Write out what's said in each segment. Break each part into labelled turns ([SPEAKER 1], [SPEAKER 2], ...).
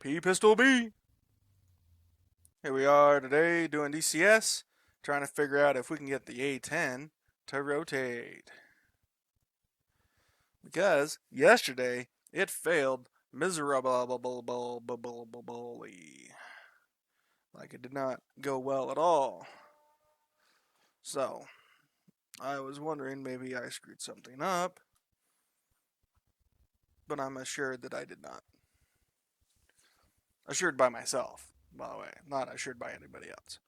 [SPEAKER 1] P Pistol B. Here we are today doing DCS, trying to figure out if we can get the A-10 to rotate. Because yesterday it failed miserably. Like it did not go well at all. So I was wondering maybe I screwed something up, but I'm assured that I did not. Assured by myself, by the way, not assured by anybody else.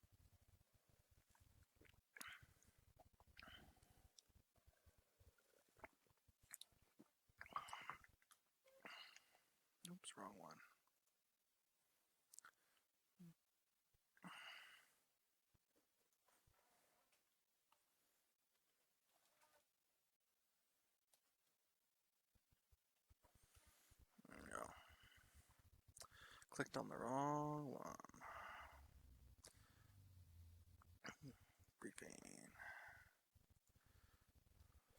[SPEAKER 1] Oops, wrong one. There we go. Clicked on the wrong one. Briefing.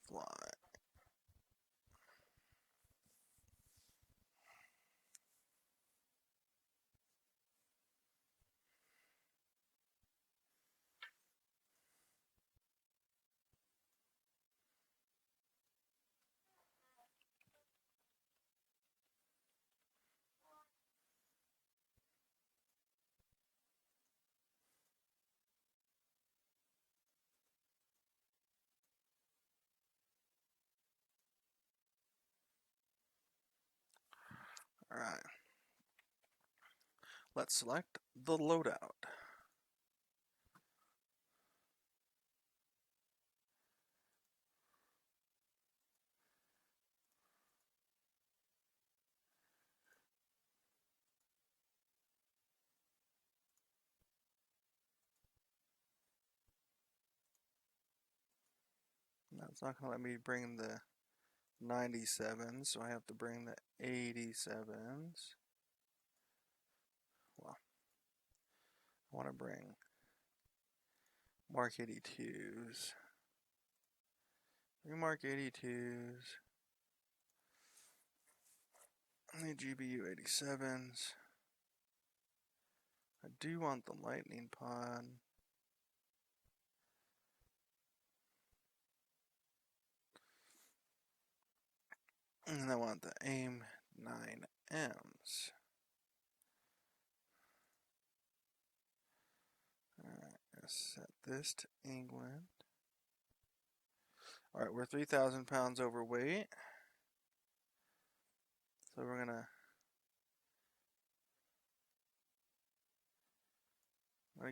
[SPEAKER 1] Fly. Alright. Let's select the loadout. Now it's not going to let me bring the 97s, so I have to bring the 87s. Well, I want to bring Mark 82s. Bring Mark 82s. I need GBU 87s. I do want the lightning pod. And I want the AIM 9Ms. Alright, let's set this to England. Alright, we're 3,000 pounds overweight. So we're gonna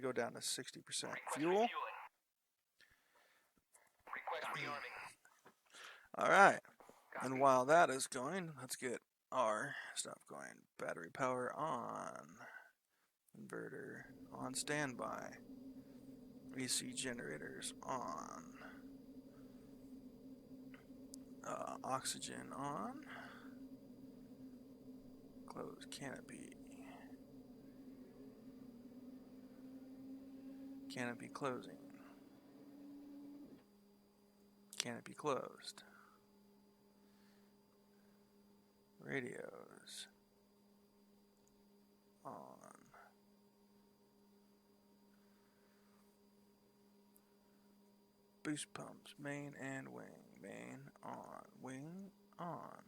[SPEAKER 1] go down to 60% fuel. Alright, and while that is going, let's get our stuff going. Battery power on. Inverter on standby. AC generators on. Oxygen on. Close canopy. Canopy closing. Canopy closed. Radios on. Boost pumps, main and wing. Main on. Wing on.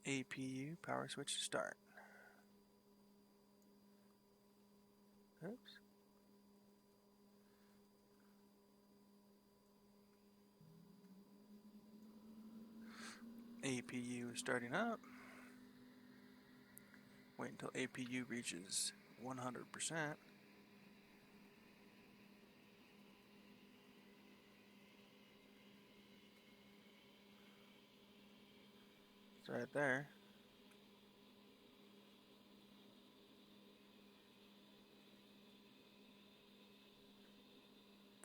[SPEAKER 1] APU power switch to start. Oops. APU is starting up. Wait until APU reaches 100%. It's right there.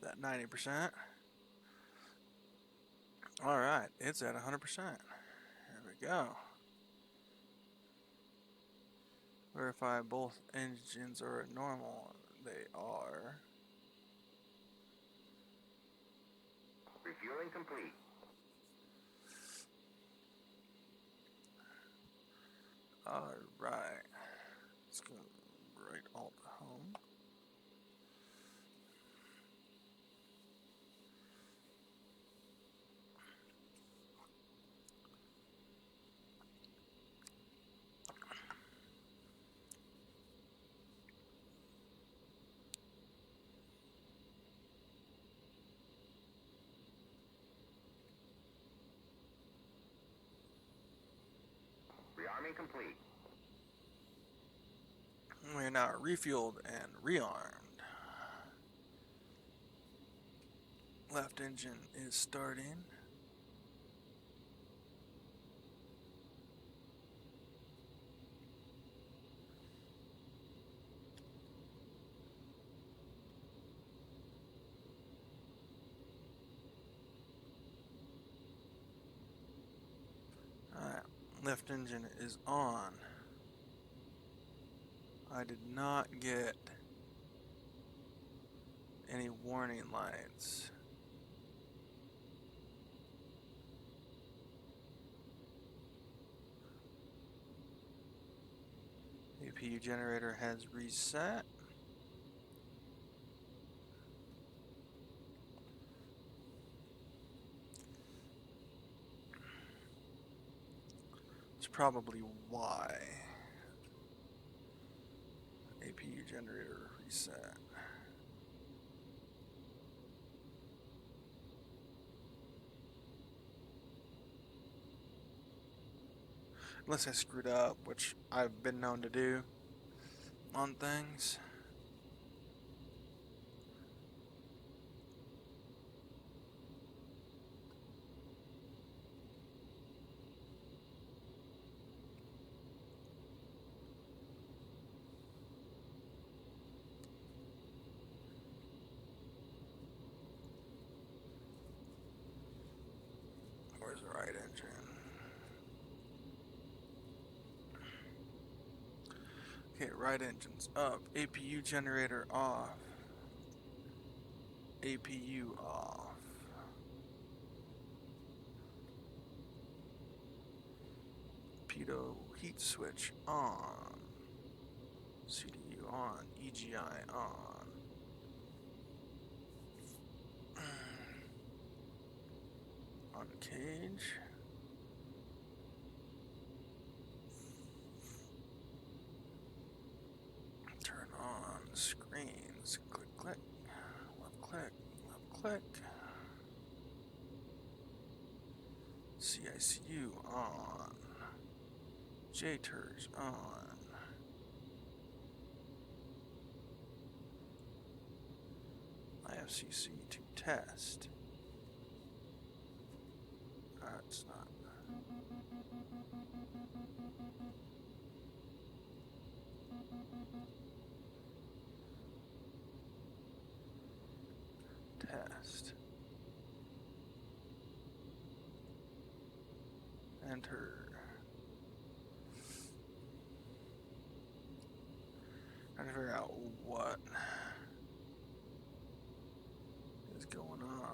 [SPEAKER 1] That 90%. Alright, it's at 100%. Here we go. Verify both engines are at normal. They are.
[SPEAKER 2] Refueling complete.
[SPEAKER 1] Alright. Let's go right alt home.
[SPEAKER 2] Rearming complete.
[SPEAKER 1] We are now refueled and rearmed. Left engine is starting. Alright, left engine is on. I did not get any warning lights. APU generator has reset. It's probably why. APU generator reset. Unless I screwed up, which I've been known to do on things. Where's the right engine? Okay, right engine's up. APU generator off. APU off. Pitot heat switch on. CDU on. EGI on. On cage. Turn on screens. Click, click. Left click. Left click. CICU on. JTERS on. IFCC to test. That's not. Test. Enter. Trying to figure out what is going on.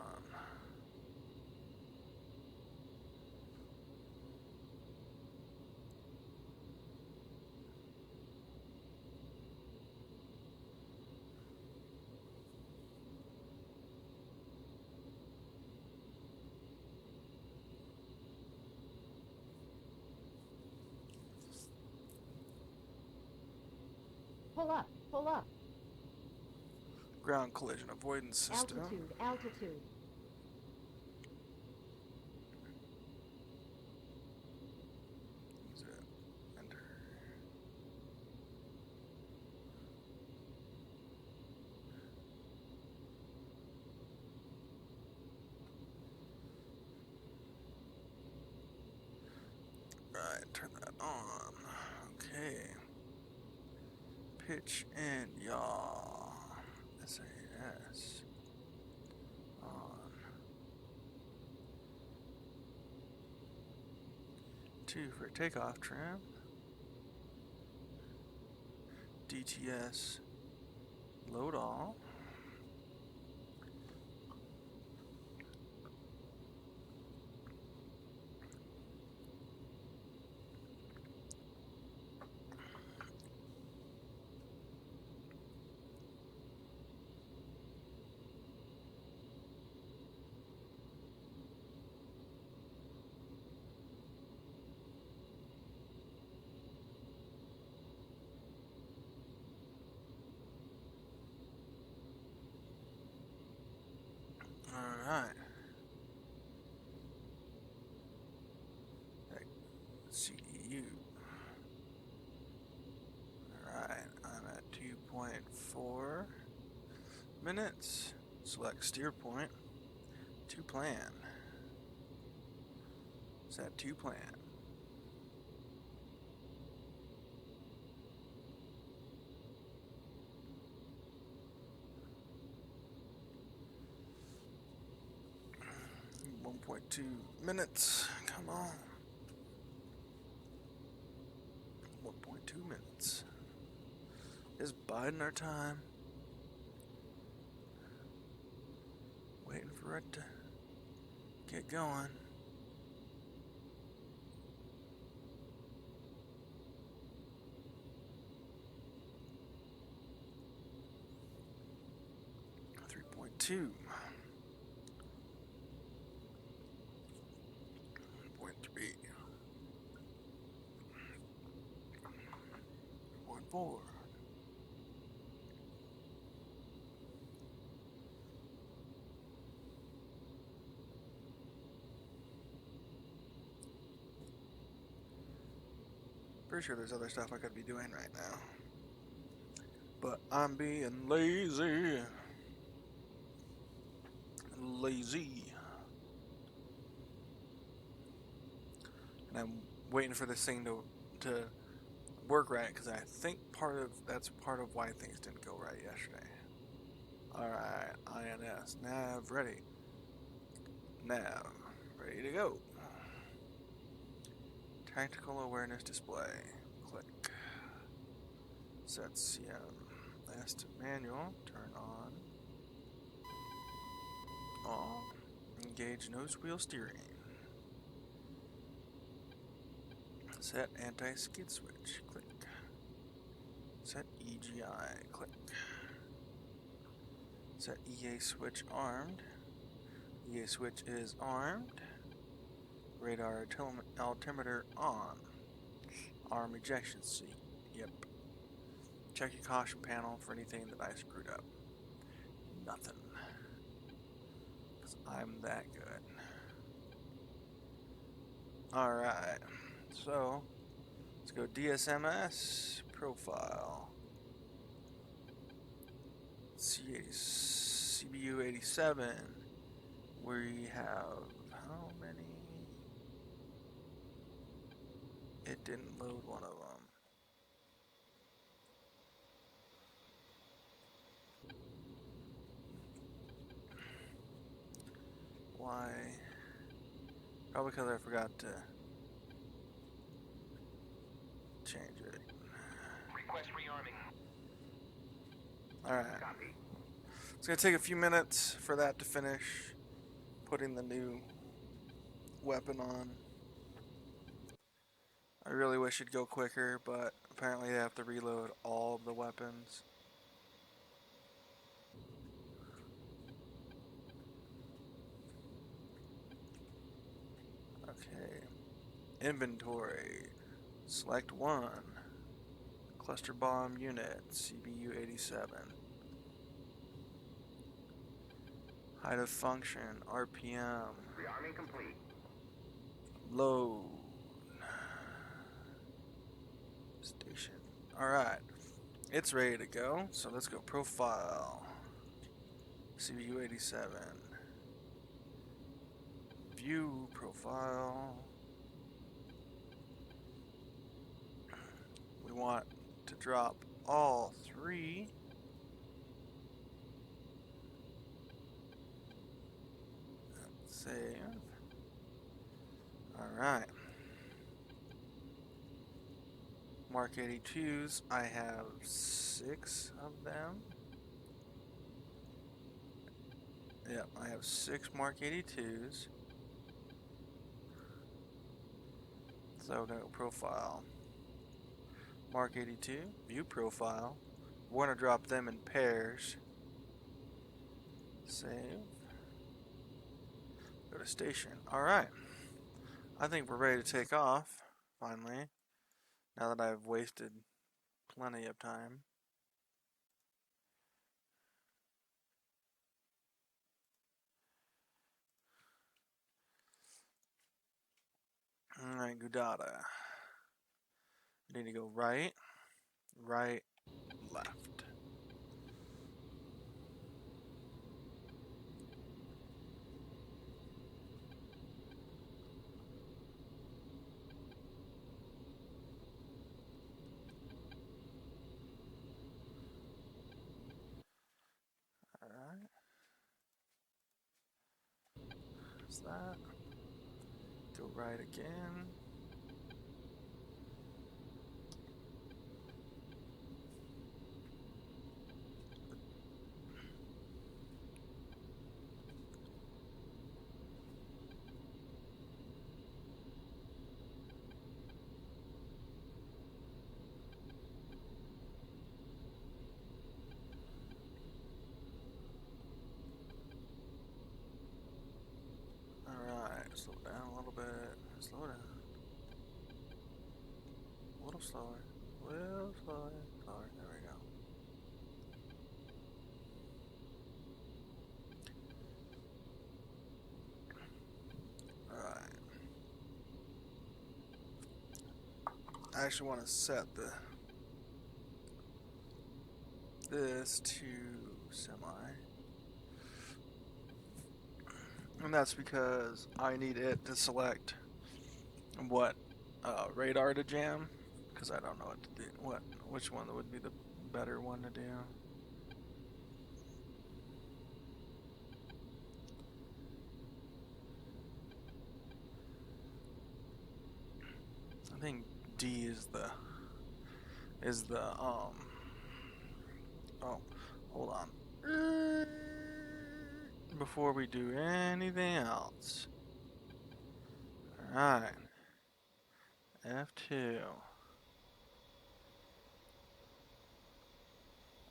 [SPEAKER 3] Pull up, pull up.
[SPEAKER 1] Ground collision avoidance system.
[SPEAKER 3] Altitude, altitude.
[SPEAKER 1] Exit. Enter. Right, turn that on. Okay. Pitch and yaw. SAS. On. 2 for takeoff trim. DTS. Load all. CEU. Alright, I'm at 2.4 minutes. Select steer point. To plan. Set to plan. .2 minutes. Come on. 1.2 minutes. Just biding our time. Waiting for it to get going. .2. 1.3. 1.4. Pretty sure there's other stuff I could be doing right now. But I'm being lazy. Lazy. And I'm waiting for this thing to work right, because I think that's part of why things didn't go right yesterday. Alright, INS. Nav ready. Nav ready to go. Tactical awareness display. Click. Set CM. S to manual. Turn on. All. Engage nose wheel steering. Set anti-skid switch. Click. Set EGI. Click. Set EA switch armed. EA switch is armed. Radar altimeter on. Arm ejection seat. Yep. Check your caution panel for anything that I screwed up. Nothing. Because I'm that good. Alright. So, let's go DSMS. Profile. CBU 87. We have how many? It didn't load one of them. Why? Probably because I forgot to change it.
[SPEAKER 2] Request rearming.
[SPEAKER 1] Alright.
[SPEAKER 2] Copy.
[SPEAKER 1] It's going to take a few minutes for that to finish. Putting the new weapon on. I really wish it'd go quicker, but apparently they have to reload all of the weapons. Okay. Inventory. Select one. Cluster bomb unit. CBU 87. Height of function. RPM.
[SPEAKER 2] Rearming complete.
[SPEAKER 1] Load. Station. Alright. It's ready to go. So let's go profile. CBU 87. View profile. We want to drop all three. Save. Alright. Mark 82s. I have 6 of them. Yep, I have 6 Mark 82s. So we're going to go profile. Mark 82, view profile. We're going to drop them in pairs. Save. Go to station. Alright. I think we're ready to take off, finally. Now that I've wasted plenty of time. Alright, Gudada. We need to go right, right, left. Alright. There's that. Go right again. Alright, slow down a little bit. Slow down. A little slower. A little slower. Slower. There we go. Alright. I actually want to set this to semi. And that's because I need it to select what radar to jam, because I don't know what to do. Which one would be the better one to do. I think D is the oh, hold on. Before we do anything else. Alright. F2.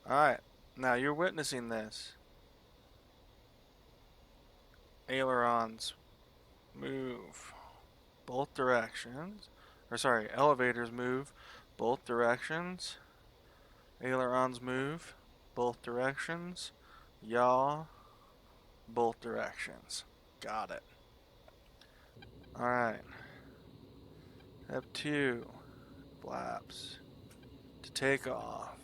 [SPEAKER 1] Alright. Now you're witnessing this. Ailerons move both directions. Or sorry, elevators move both directions. Ailerons move both directions. Yaw both directions. Got it. Alright. F2. Flaps to take off.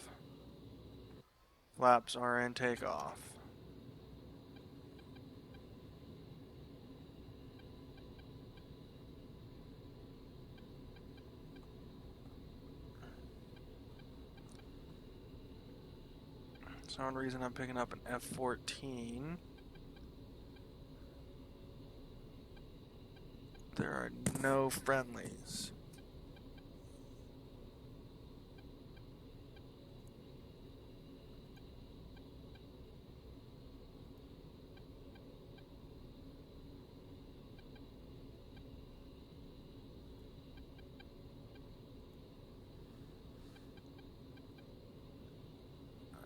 [SPEAKER 1] Flaps are in takeoff. For some reason I'm picking up an F-14. There are no friendlies.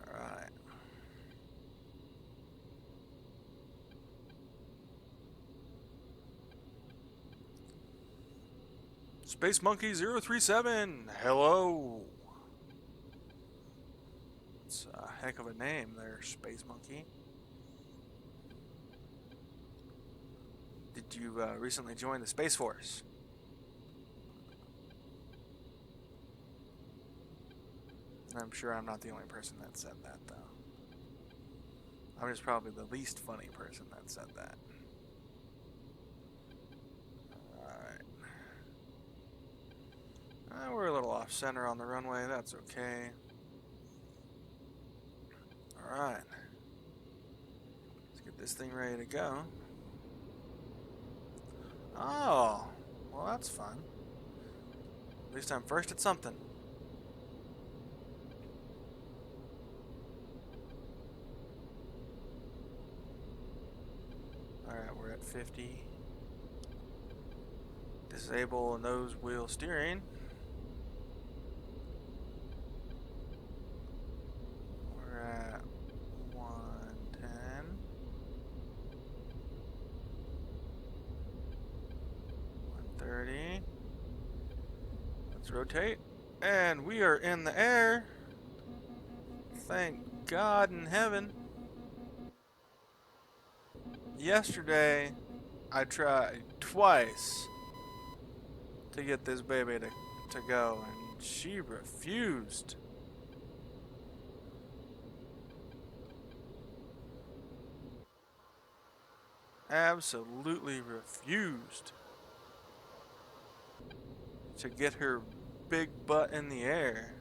[SPEAKER 1] Alright. Space Monkey 037, hello. It's a heck of a name there, Space Monkey. Did you recently join the Space Force? I'm sure I'm not the only person that said that, though. I'm just probably the least funny person that said that. Alright. We're a little off center on the runway, that's okay. Alright. Let's get this thing ready to go. Oh, well that's fun. At least I'm first at something. Alright, we're at 50. Disable nose wheel steering. We're at 110. 130. Let's rotate. And we are in the air. Thank God in heaven. Yesterday, I tried twice to get this baby to to go, and she refused. Absolutely refused to get her big butt in the air.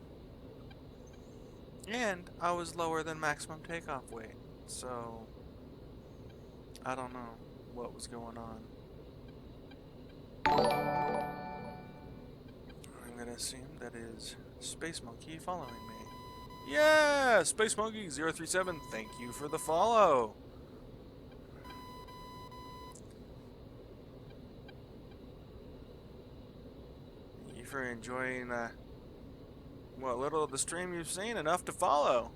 [SPEAKER 1] And I was lower than maximum takeoff weight, so I don't know what was going on. I'm gonna assume that is Space Monkey following me. Yeah! Space Monkey 037, thank you for the follow! Thank you for enjoying what little of the stream you've seen, enough to follow.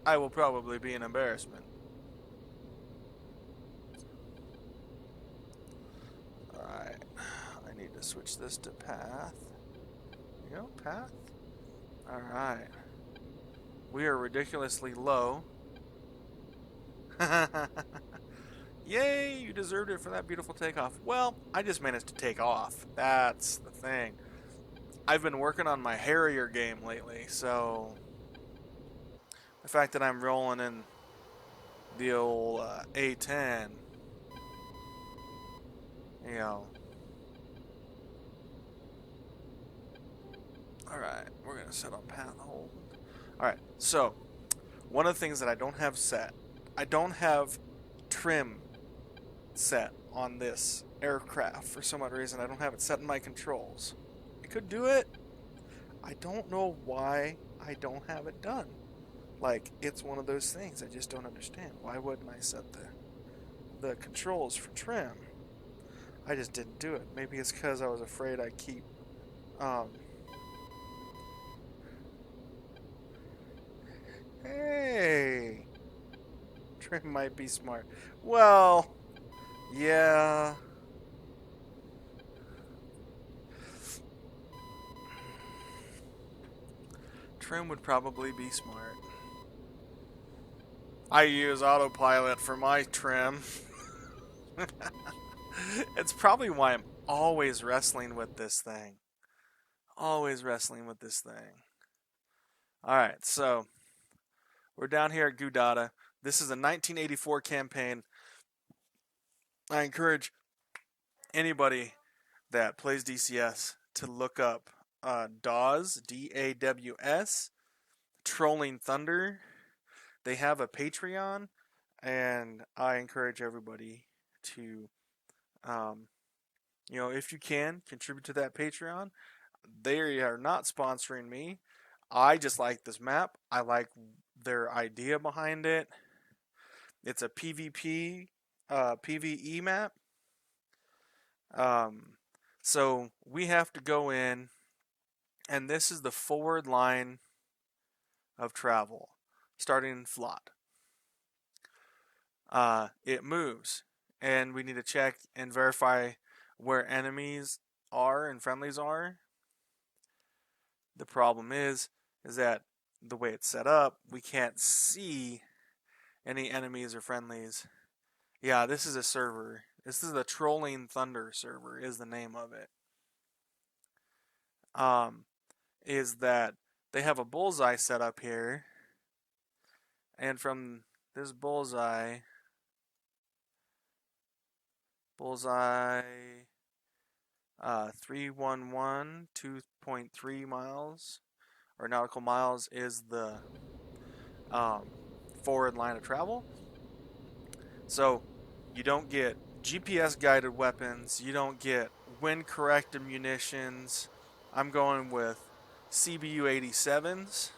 [SPEAKER 1] I will probably be an embarrassment. Alright, I need to switch this to path. There you go, path. Alright. We are ridiculously low. Yay, you deserved it for that beautiful takeoff. Well, I just managed to take off. That's the thing. I've been working on my Harrier game lately, so the fact that I'm rolling in the old A-10, you know. Alright, we're going to set on path hold. Alright, so one of the things that I don't have set, I don't have trim set on this aircraft for some odd reason. I don't have it set in my controls. I could do it. I don't know why I don't have it done. Like, it's one of those things I just don't understand. Why wouldn't I set the controls for trim? I just didn't do it. Maybe it's because I was afraid I'd keep hey, trim might be smart. Well, yeah. Trim would probably be smart. I use autopilot for my trim. It's probably why I'm always wrestling with this thing. Always wrestling with this thing. Alright, so we're down here at Gudada. This is a 1984 campaign. I encourage anybody that plays DCS to look up DAWS, D-A-W-S, Trolling Thunder. They have a Patreon, and I encourage everybody to, if you can, contribute to that Patreon. They are not sponsoring me. I just like this map. I like their idea behind it. It's a PvP, PvE map. So we have to go in, and this is the forward line of travel, starting in Flot. It moves, and we need to check and verify where enemies are and friendlies are. The problem is that the way it's set up, we can't see any enemies or friendlies. Yeah, this is a server. This is the Trolling Thunder server, is the name of it. Is that they have a bullseye set up here, and from this bullseye 311 2.3 miles or nautical miles is the forward line of travel. So you don't get GPS guided weapons, you don't get wind corrected munitions. I'm going with CBU 87s.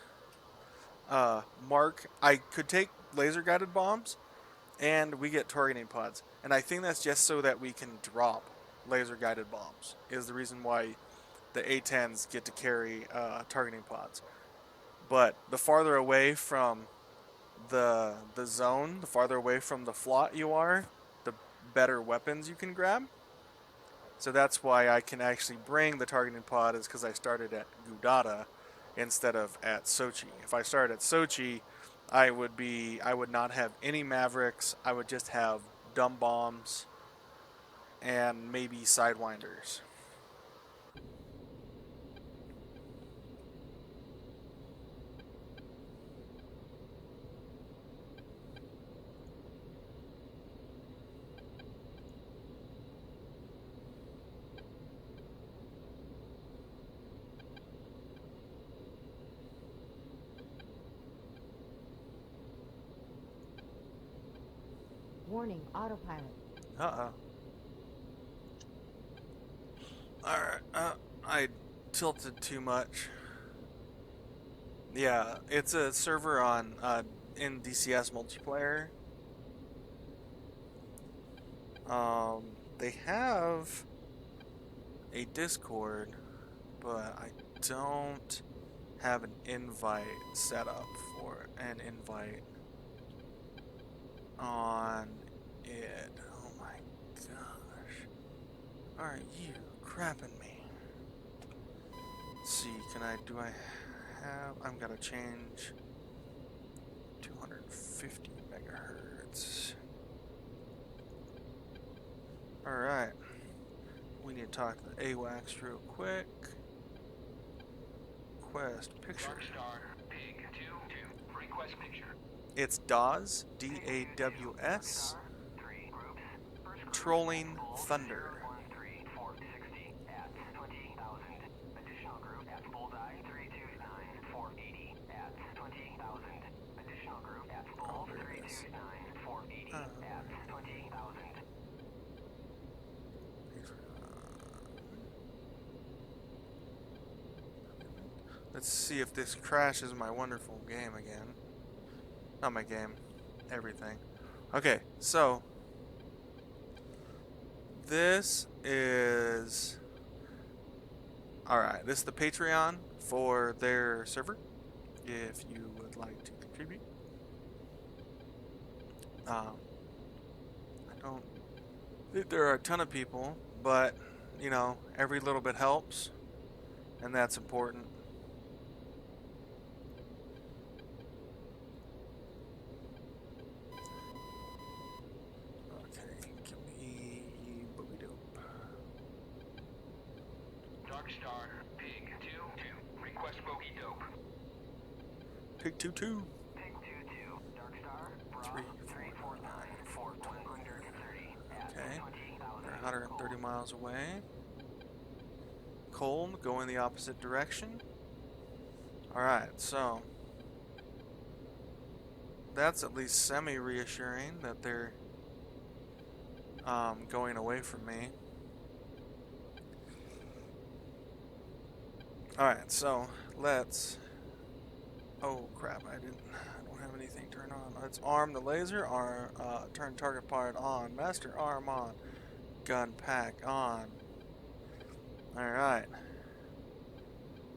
[SPEAKER 1] Mark, I could take laser guided bombs, and we get targeting pods. And I think that's just so that we can drop laser guided bombs, is the reason why the A-10s get to carry targeting pods. But the farther away from the zone, the farther away from the Flot you are, the better weapons you can grab. So that's why I can actually bring the targeting pod, is because I started at Gudada instead of at Sochi. If I started at Sochi, I would not have any Mavericks. I would just have dumb bombs and maybe Sidewinders.
[SPEAKER 3] Warning, autopilot.
[SPEAKER 1] Uh-oh. Alright, I tilted too much. Yeah, it's a server on, in DCS multiplayer. They have a Discord, but I don't have an invite set up for an invite on it. Oh my gosh. Are you crapping me? Let's see, I'm gonna change 250 megahertz. Alright. We need to talk to the AWACS real quick. Request picture.
[SPEAKER 2] Pig 2-2. Request picture.
[SPEAKER 1] It's DAWS, D-A-W-S, Trolling Thunder.
[SPEAKER 2] Additional group at Bullseye 329-480 at 20,000. Additional group at Bull 329-480 at 20,000.
[SPEAKER 1] Let's see if this crashes my wonderful game again. Not my game, everything. Okay, so this is alright, this is the Patreon for their server. If you would like to contribute. I don't think there are a ton of people, but you know, every little bit helps, and that's important.
[SPEAKER 2] Pig 2-2. Request bogey dope.
[SPEAKER 1] Pig 2-2.
[SPEAKER 2] Pig 2-2. Darkstar. Bra 349-4130 at
[SPEAKER 1] Okay.
[SPEAKER 2] 20,000.
[SPEAKER 1] They're 130 miles away. Cold, going the opposite direction. Alright, so that's at least semi-reassuring that they're going away from me. Alright, so let's... Oh crap, I don't have anything turned on. Let's arm the laser, turn target pod on, master arm on, gun pack on. Alright.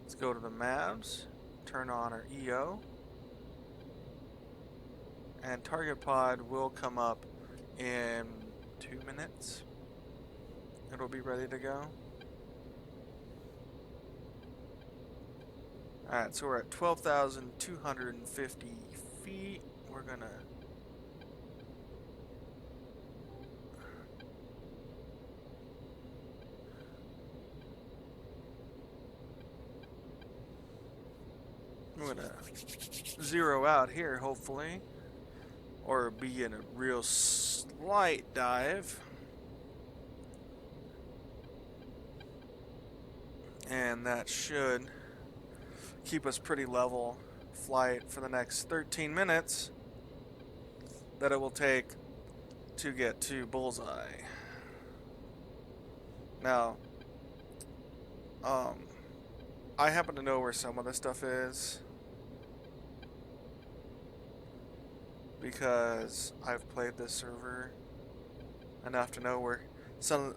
[SPEAKER 1] Let's go to the maps, turn on our EO, and target pod will come up in 2 minutes. It'll be ready to go. Alright, so we're at 12,250 feet. We're gonna... I'm gonna zero out here, hopefully. Or be in a real slight dive. And that should keep us pretty level flight for the next 13 minutes that it will take to get to Bullseye. Now, I happen to know where some of this stuff is because I've played this server enough to know where some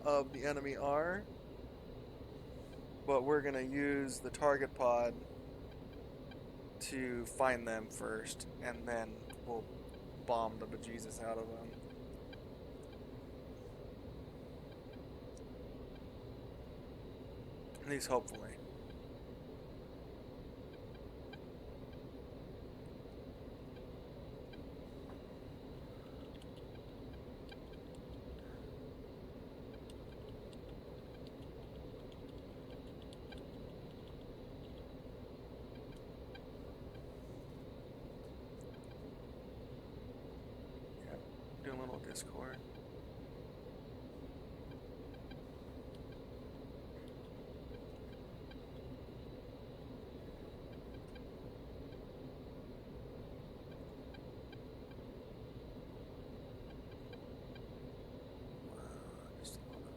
[SPEAKER 1] of the enemy are. But we're gonna use the target pod to find them first, and then we'll bomb the bejesus out of them. At least hopefully. escort. Just a moment.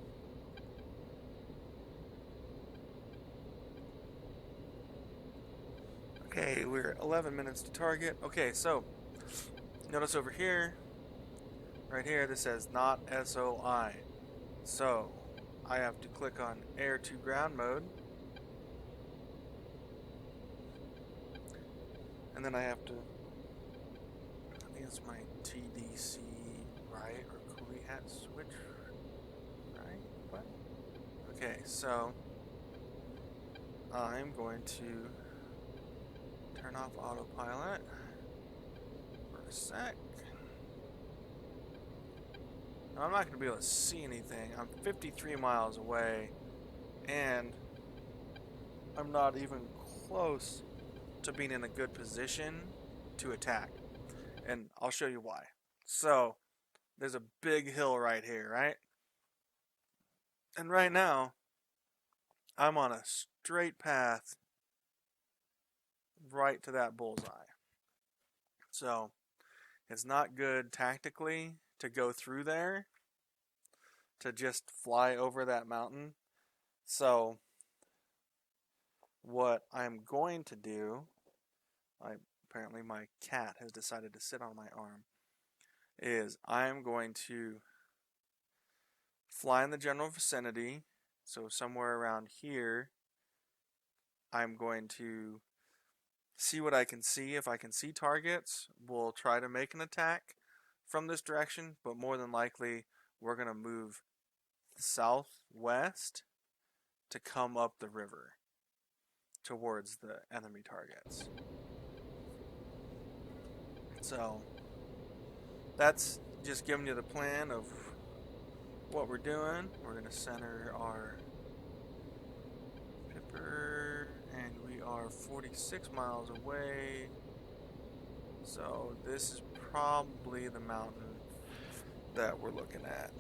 [SPEAKER 1] Okay, we're 11 minutes to target. Okay, so notice over here, right here, this says not SOI. So I have to click on air to ground mode. And then I have to, I think it's my TDC right or coolie hat switch right? What? Okay, so I'm going to turn off autopilot for a sec. Now, I'm not going to be able to see anything. I'm 53 miles away, and I'm not even close to being in a good position to attack. And I'll show you why. So, there's a big hill right here, right? And right now, I'm on a straight path right to that bullseye. So, it's not good tactically to go through there, to just fly over that mountain. So, what I'm going to do, apparently my cat has decided to sit on my arm, is I'm going to fly in the general vicinity. So somewhere around here, I'm going to see what I can see. If I can see targets, we'll try to make an attack from this direction, but more than likely, we're going to move southwest to come up the river towards the enemy targets. So that's just giving you the plan of what we're doing. We're going to center our Pipper, and we are 46 miles away. So this is probably the mountain that we're looking at.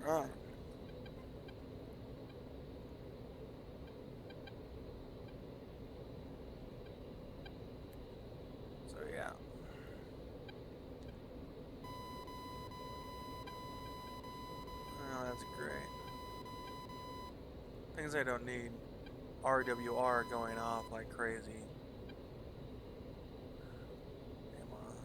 [SPEAKER 1] Alright. So yeah. Oh, that's great. Things I don't need. RWR going off like crazy. Come on.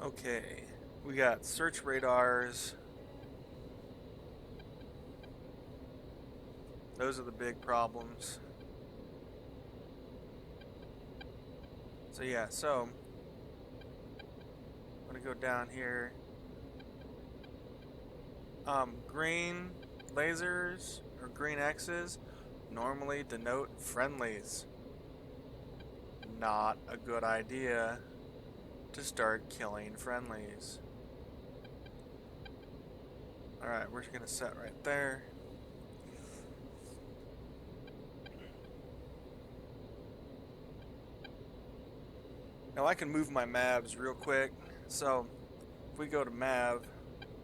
[SPEAKER 1] Okay, we got search radars. Those are the big problems. So yeah, so I'm gonna go down here. Green lasers or green X's normally denote friendlies. Not a good idea to start killing friendlies. Alright, we're just gonna set right there. Now I can move my mavs real quick. So if we go to mav,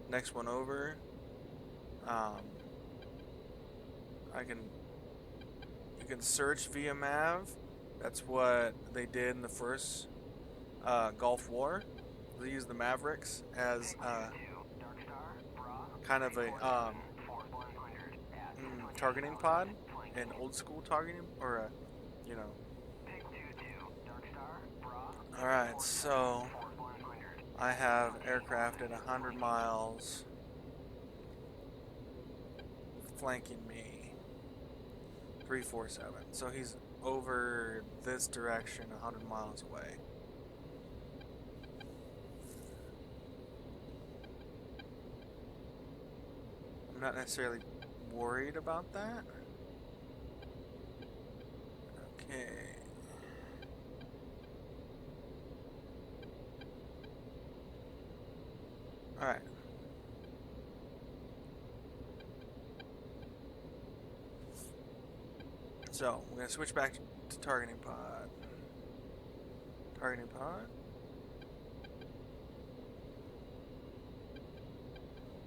[SPEAKER 1] next one over, you can search via mav. That's what they did in the first Gulf War. They used the Mavericks as kind of a targeting pod, an old school targeting, or a, you know. Alright, so I have aircraft at 100 miles flanking me. 347. So he's over this direction 100 miles away. I'm not necessarily worried about that. Alright. So, we're going to switch back to targeting pod. Targeting pod.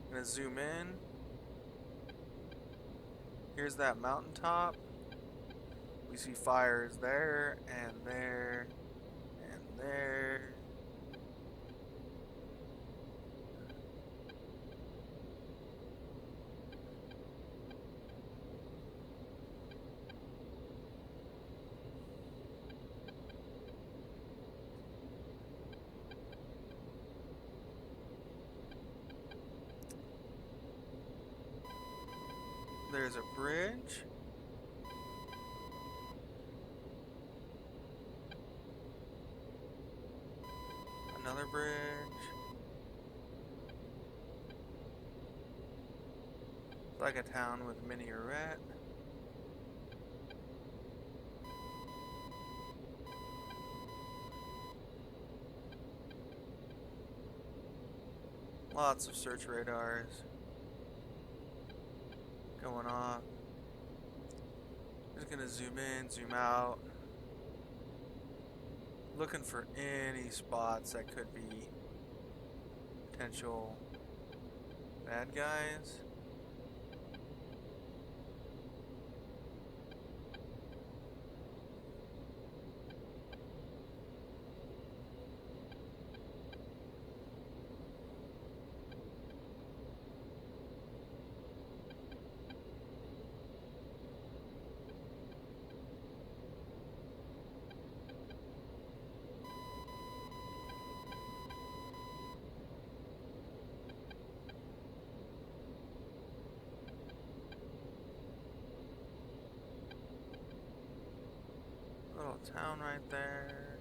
[SPEAKER 1] I'm going to zoom in. Here's that mountaintop. We see fires there, and there, and there. There's a bridge. Another bridge. It's like a town with a minaret. Lots of search radars going off. Just gonna zoom in, zoom out. Looking for any spots that could be potential bad guys. Little town right there.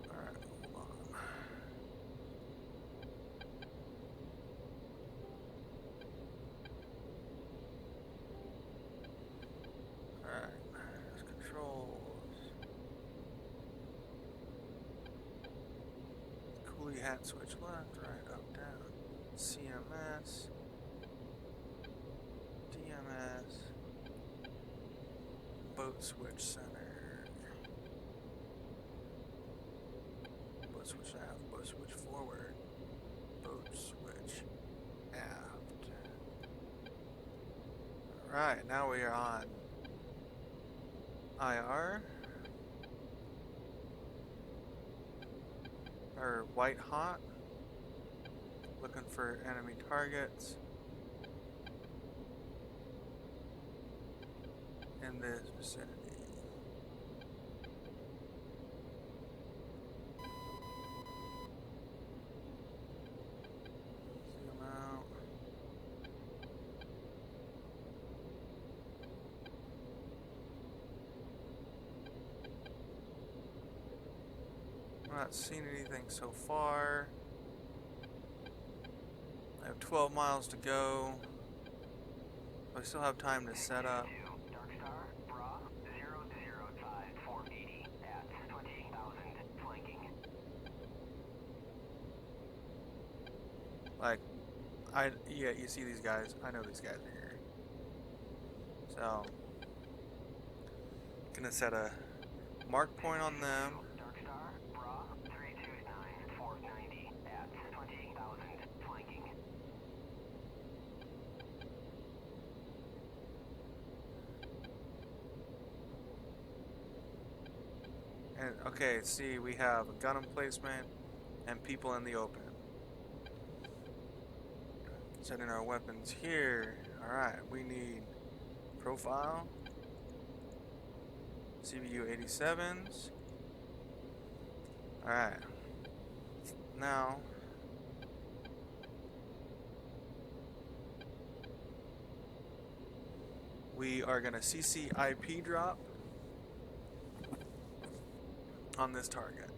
[SPEAKER 1] Alright, hold on. Alright, there's controls. Coolie hat switch left, right, up, down. CMS. DMS. Boat switch center. Boat switch aft, boat switch forward. Boat switch aft. Alright, now we are on IR. Or white hot. Looking for enemy targets in this vicinity. Zoom out. I'm not seeing anything so far. I have 12 miles to go. I still have time to set up.
[SPEAKER 2] Dark Star, Bra, 005 480 at 20,000 flanking.
[SPEAKER 1] Like, yeah, you see these guys. I know these guys are here. So, gonna set a mark point on them.
[SPEAKER 2] Dark Star, Bra, 329 490 at 20,000 flanking.
[SPEAKER 1] And okay, see, we have a gun emplacement and people in the open. Setting our weapons here. Alright, we need profile. CBU 87s. Alright. Now, we are going to CC IP drop on this target.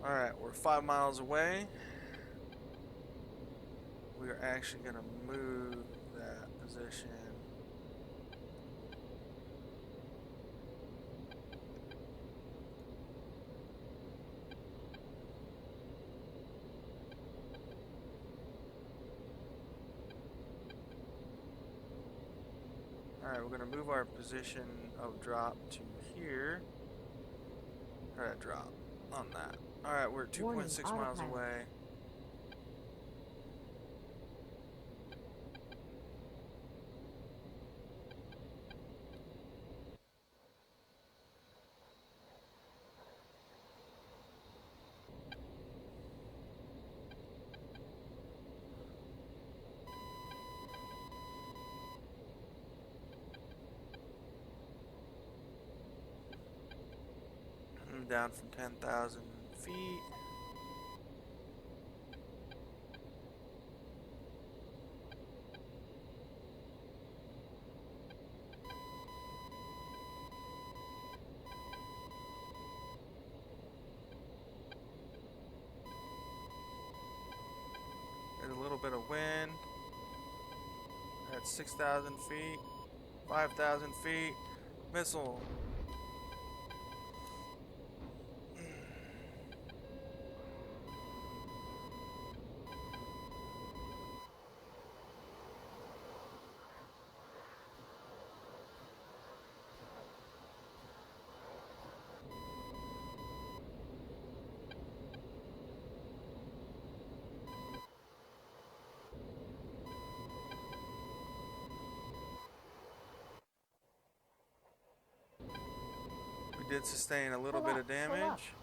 [SPEAKER 1] Alright, we're 5 miles away. We are actually going to move that position. Alright, we're going to move our position of drop to here. Alright, drop on that. Alright, we're 2.6 miles away. I'm down from 10,000 feet. There's a little bit of wind. At 6,000 feet, 5,000 feet. Missile. We did sustain a little bit of damage.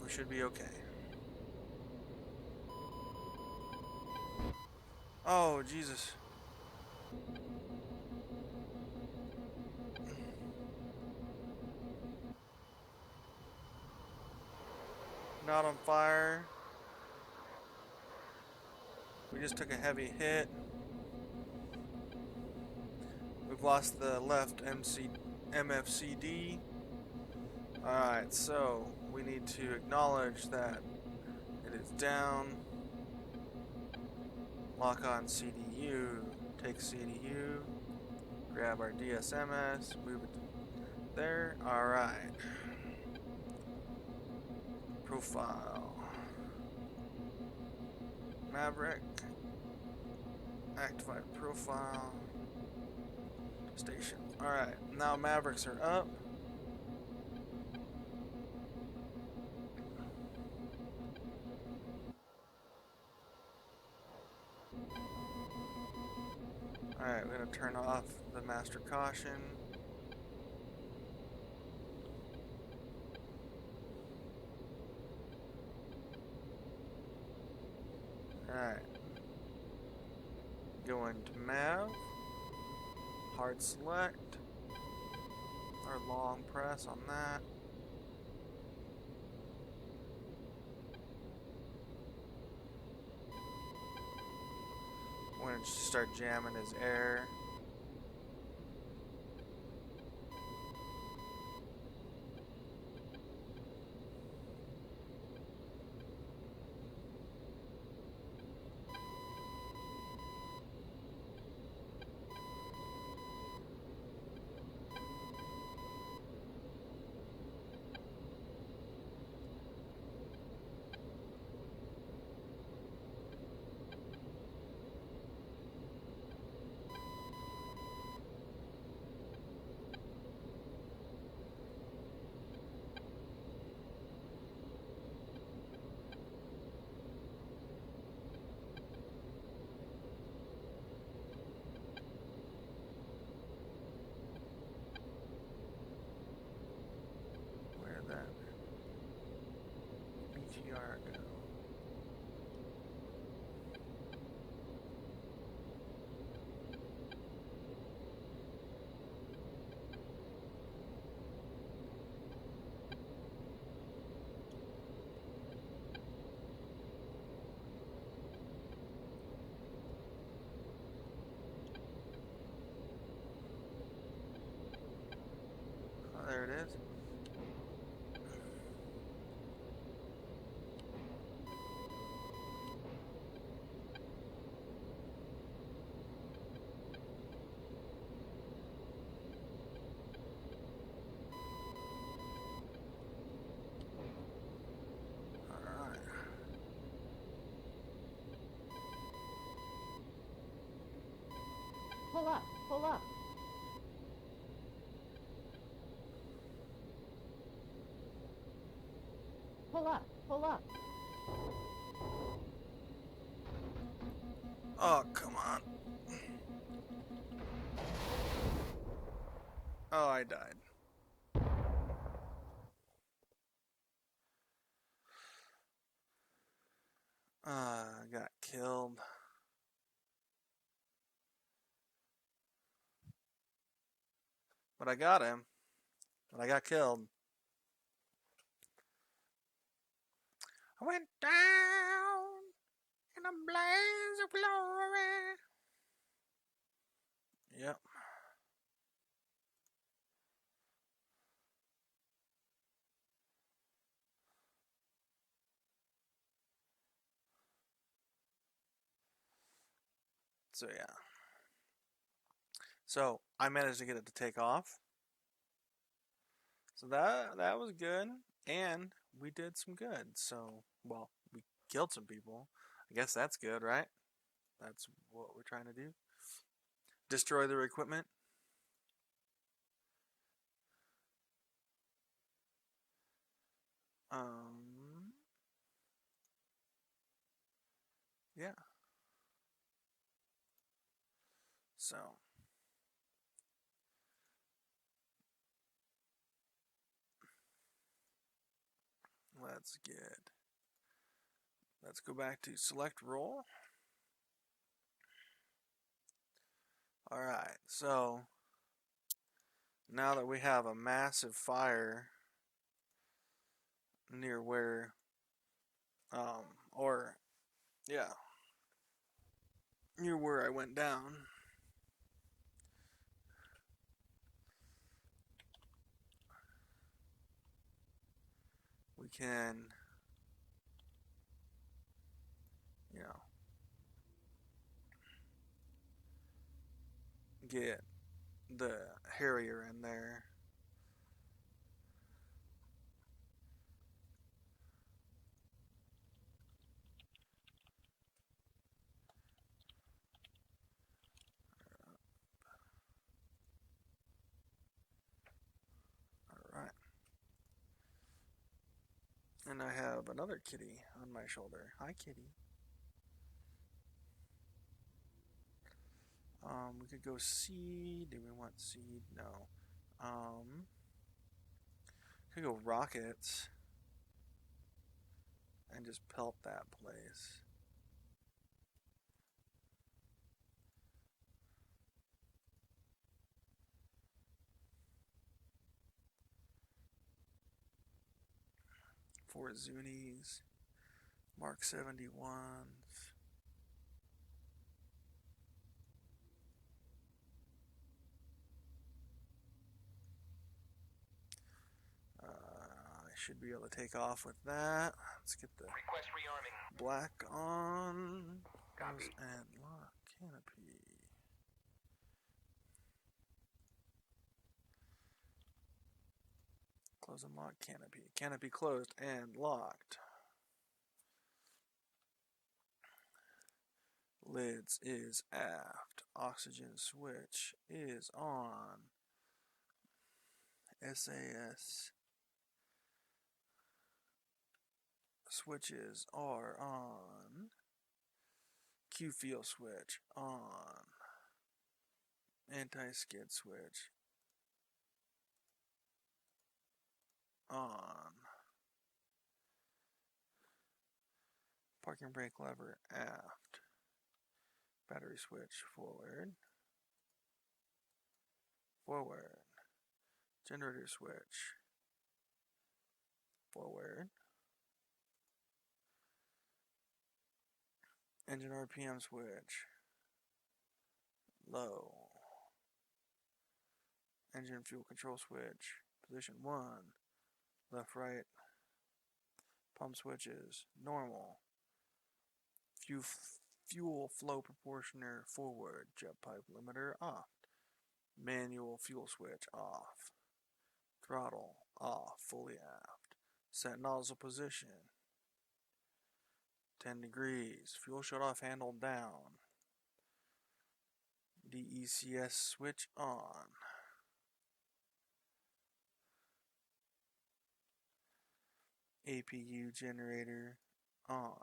[SPEAKER 1] We should be okay. Oh, Jesus. Not on fire. We just took a heavy hit. We've lost the left MFCD. Alright, so we need to acknowledge that it is down. Lock on CDU. Take CDU. Grab our DSMS. Move it there. Alright. Profile. Maverick. Activate profile. Station. Alright, now Mavericks are up. Alright, we're going to turn off the master caution. Alright. Go into Mav. Hard select. Or long press on that. When it start jamming his air. TR go. Oh, there it is. Alright.
[SPEAKER 3] Pull up, pull up. Pull up, pull up.
[SPEAKER 1] Oh, come on. Oh, I died. I got killed. But I got him. But I got killed. I went down in a blaze of glory. Yep. So yeah. So I managed to get it to take off. So that was good, and we did some good. So well, we killed some people. I guess that's good, right? That's what we're trying to do. Destroy their equipment. Yeah. So let's get. Let's go back to select role. All right. So now that we have a massive fire near where, or yeah, near where I went down. We can, you know, get the Harrier in there. All right. And I have another kitty on my shoulder. Hi, kitty. We could go seed. Do we want seed? No. Could go rockets and just pelt that place. Four Zunis, Mark 71s. I should be able to take off with that. Let's get the
[SPEAKER 2] Request rearming.
[SPEAKER 1] black on.
[SPEAKER 2] Copy.
[SPEAKER 1] And lock canopy. Close and lock canopy. Canopy closed and locked. Lids is aft. Oxygen switch is on. SAS switches are on. Q fuel switch on. Anti-skid switch on. Parking brake lever aft. Battery switch forward. Forward. Generator switch. Forward. Engine RPM switch. Low. Engine fuel control switch. Position 1. Left, right. Pump switches. Normal. Fuel flow proportioner forward. Jet pipe limiter off. Manual fuel switch off. Throttle off. Fully aft. Set nozzle position. 10 degrees. Fuel shut off handle down. DCS switch on. APU generator on.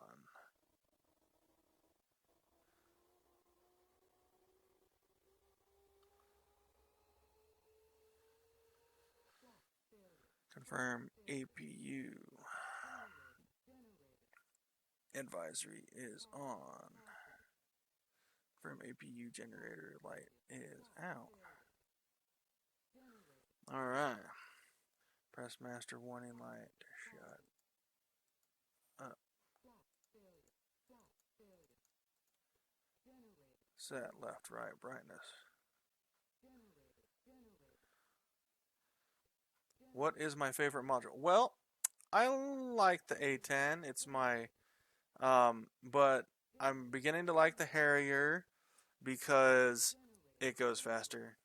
[SPEAKER 1] Confirm APU. Advisory is on. Confirm APU generator light is out. Alright. Press master warning light shut up. Set left right brightness. What is my favorite module? Well, I like the A-10. It's my but I'm beginning to like the Harrier because it goes faster.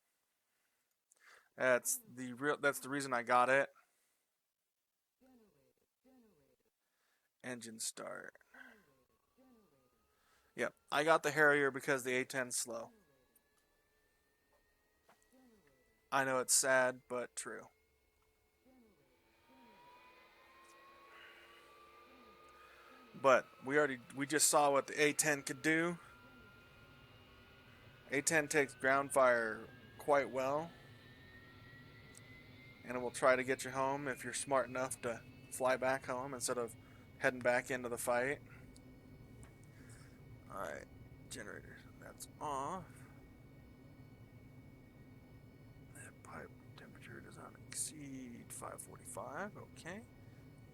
[SPEAKER 1] That's the reason I got it. Engine start. Yep, I got the Harrier because the A-10's slow. I know it's sad, but true. But we just saw what the A-10 could do. A-10 takes ground fire quite well, and it will try to get you home if you're smart enough to fly back home instead of heading back into the fight. Alright, generator, that's off. That pipe temperature does not exceed 545, okay.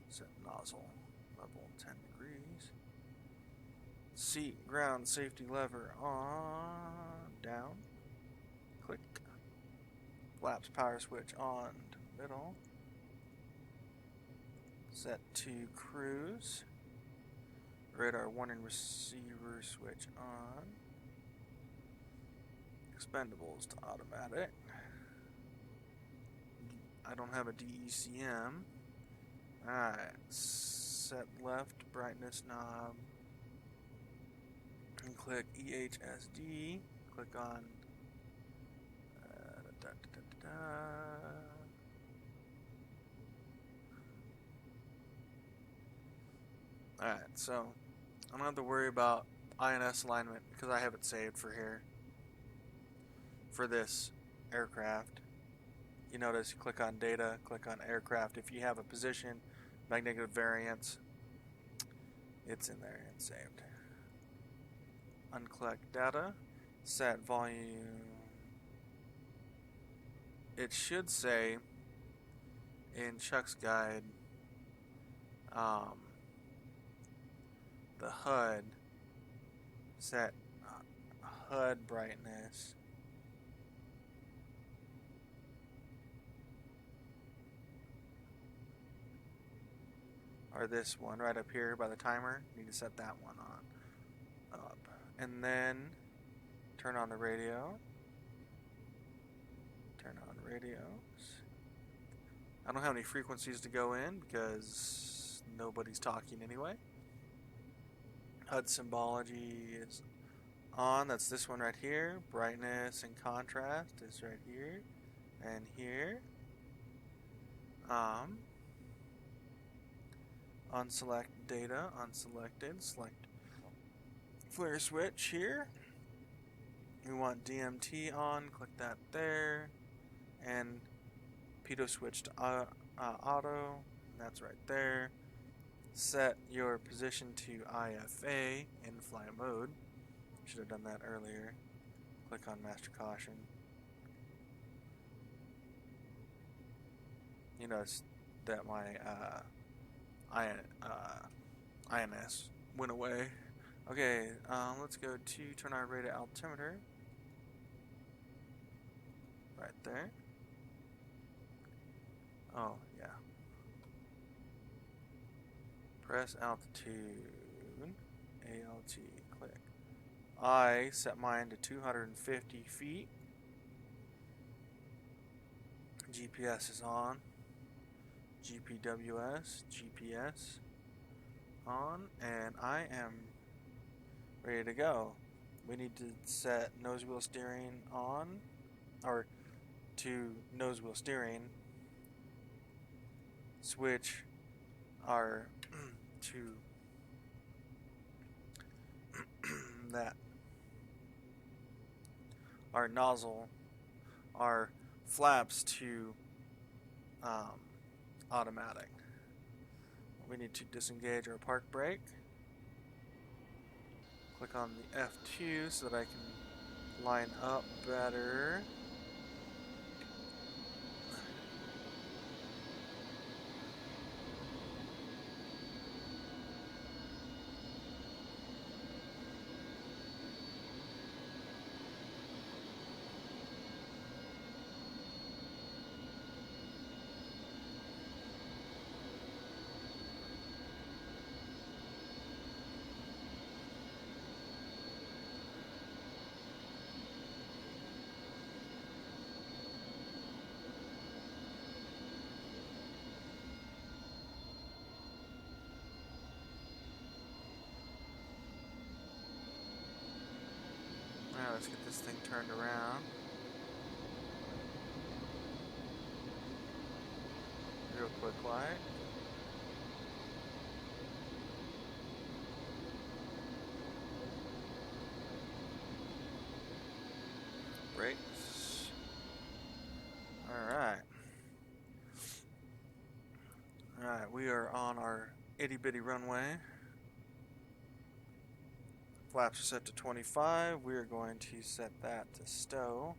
[SPEAKER 1] Set nozzle level 10 degrees. Seat ground safety lever on, down, click. Flaps power switch on to middle. Set to cruise. Radar warning receiver switch on. Expendables to automatic. I don't have a DECM. Alright, set left brightness knob. And click EHSD. Click on Alright, so I don't have to worry about INS alignment because I have it saved for here. For this aircraft. You notice, you click on data, click on aircraft. If you have a position, magnetic variance, it's in there and saved. Uncollect data, set volume. It should say in Chuck's guide, the HUD, set HUD brightness. Or this one right up here by the timer. You need to set that one on up. And then turn on the radio. Turn on radios. I don't have any frequencies to go in because nobody's talking anyway. HUD symbology is on. That's this one right here. Brightness and contrast is right here and here. Unselect data, unselected, select flare switch here. We want DMT on, click that there, and pitot switch to auto, that's right there. set your position to IFA in fly mode. Should have done that earlier. Click on Master Caution. You notice that my INS went away. Okay, let's go to turn our radar altimeter. Right there. Oh, yeah. Press altitude. ALT. Click. I set mine to 250 feet. GPS is on. GPWS. GPS on. And I am ready to go. We need to set nose wheel steering on. Or to nose wheel steering. Switch our to that our nozzle, our flaps to automatic. We need to disengage our park brake. Click on the F2 so that I can line up better. Now let's get this thing turned around. Real quick light. Brakes. Alright. Alright, we are on our itty bitty runway. Flaps are set to 25. We are going to set that to stow.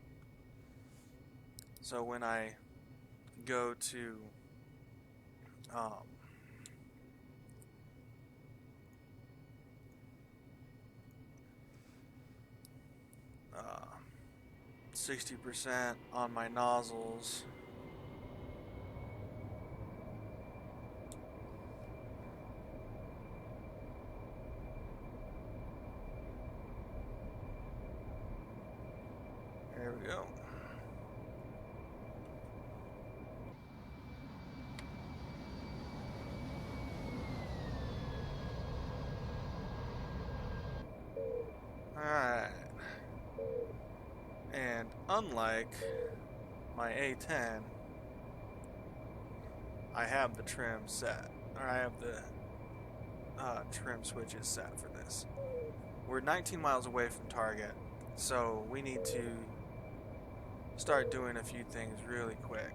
[SPEAKER 1] So when I go to um, 60% on my nozzles. There we go. Alright. And unlike my A-10, I have the trim set. Or I have the trim switches set for this. We're 19 miles away from target, so we need to start doing a few things really quick.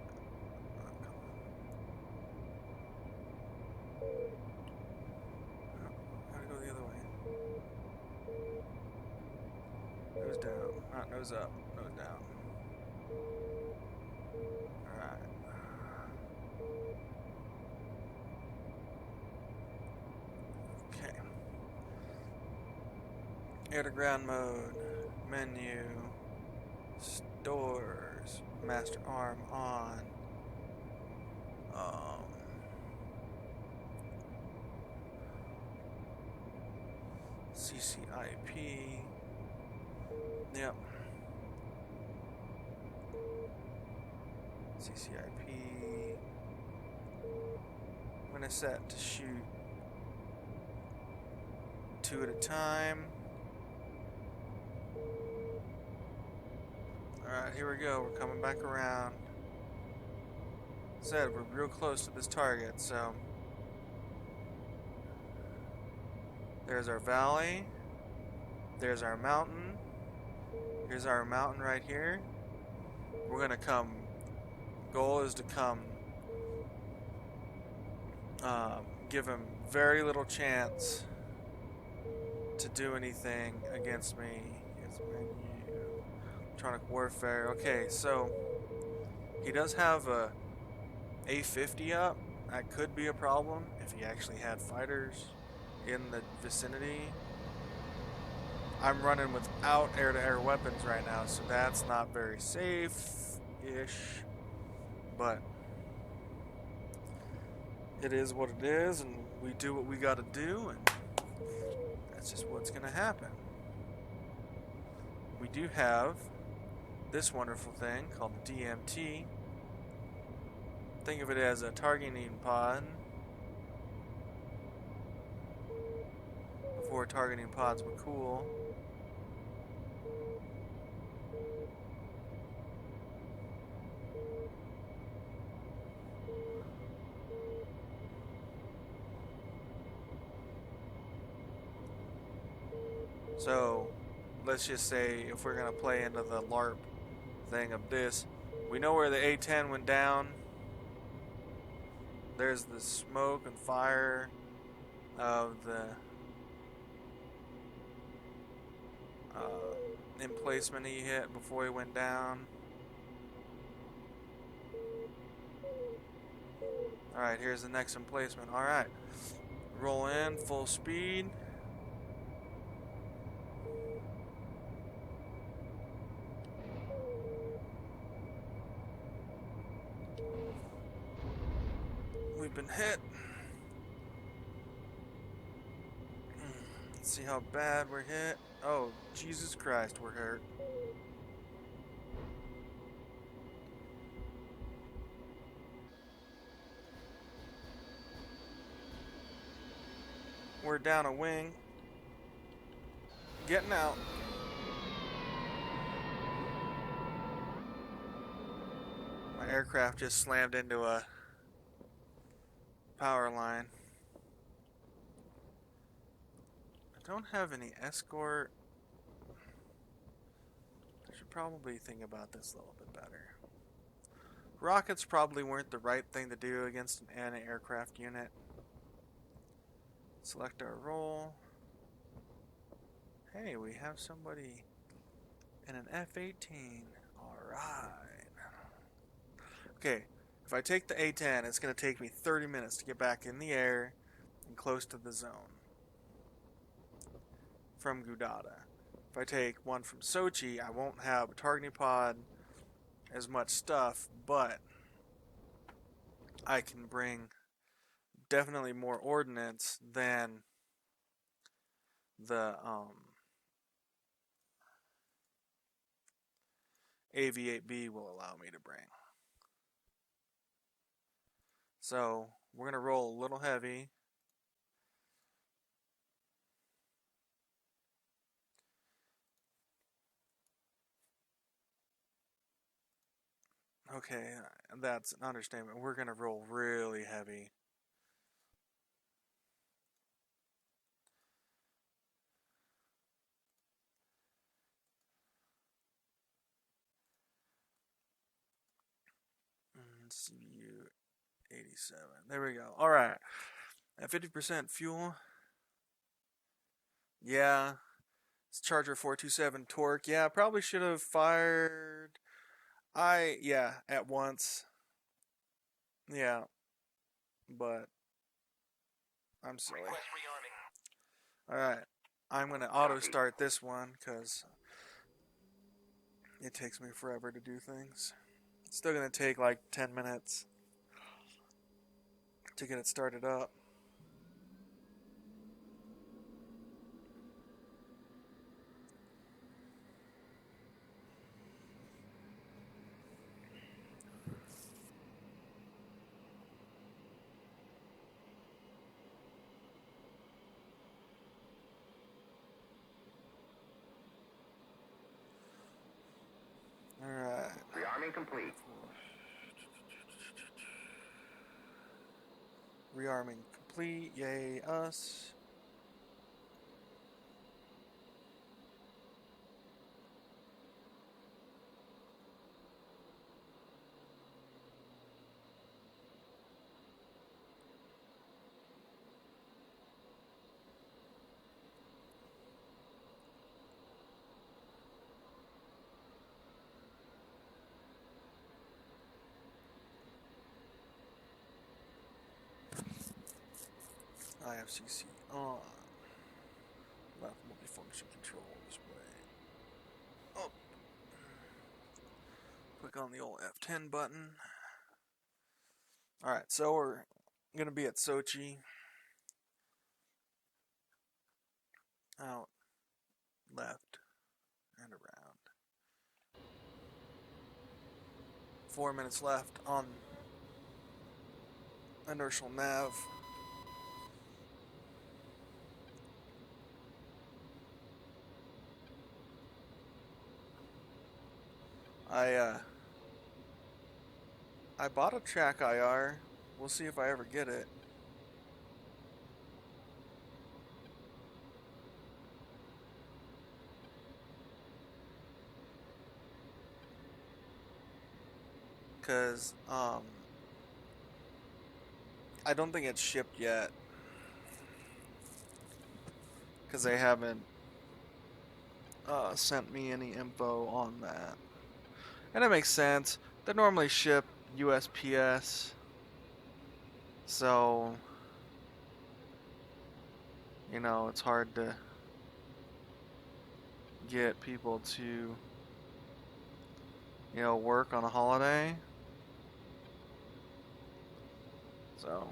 [SPEAKER 1] Gotta go the other way. Nose down. Nose up. Nose down. Alright. Okay. Air to ground mode. Menu. Stores. Master arm on. CCIP. Yep. CCIP. I'm gonna set to shoot 2 at a time. Alright, here we go. We're coming back around. Said we're real close to this target, so there's our valley. There's our mountain. Here's our mountain right here. We're gonna come. Goal is to come give him very little chance to do anything against me. His menu, electronic warfare. Okay, so he does have a A-50 up. That could be a problem if he actually had fighters in the vicinity. I'm running without air-to-air weapons right now, so that's not very safe-ish. But it is what it is, and we do what we gotta do, and that's just what's gonna happen. We do have this wonderful thing called the DMT. Think of it as a targeting pod. Before targeting pods were cool. So, let's just say if we're going to play into the LARP thing of this, we know where the A-10 went down. There's the smoke and fire of the emplacement he hit before he went down. Alright, here's the next emplacement. Alright, roll in, full speed. We've been hit. Let's see how bad we're hit. Oh, Jesus Christ, we're hurt. We're down a wing. Getting out. My aircraft just slammed into a power line. I don't have any escort. I should probably think about this a little bit better. Rockets probably weren't the right thing to do against an anti-aircraft unit. Select our role. Hey, we have somebody in an F-18. Alright. Okay, if I take the A-10, it's going to take me 30 minutes to get back in the air and close to the zone from Gudada. If I take one from Sochi, I won't have a targeting pod, as much stuff, but I can bring definitely more ordnance than the AV-8B will allow me to bring. So we're going to roll a little heavy. Okay, that's an understatement. We're going to roll really heavy. CBU 87. There we go. Alright. At 50% fuel. Yeah. It's Charger 427 torque. Yeah, I probably should have fired. At once. Yeah. But I'm silly. Alright. I'm going to auto start this one because it takes me forever to do things. It's still going to take like 10 minutes to get it started up. Alright.
[SPEAKER 2] Rearming complete.
[SPEAKER 1] Rearming complete. Yay, us. IFCC on. Left multifunction control display. Oh. Click on the old F10 button. Alright, so we're going to be at Sochi. Out, left, and around. 4 minutes left on inertial nav. I bought a track IR. We'll see if I ever get it. Cause I don't think it's shipped yet. Cause they haven't sent me any info on that. And it makes sense. They're normally shipped USPS. So, you know, it's hard to get people to, you know, work on a holiday. So,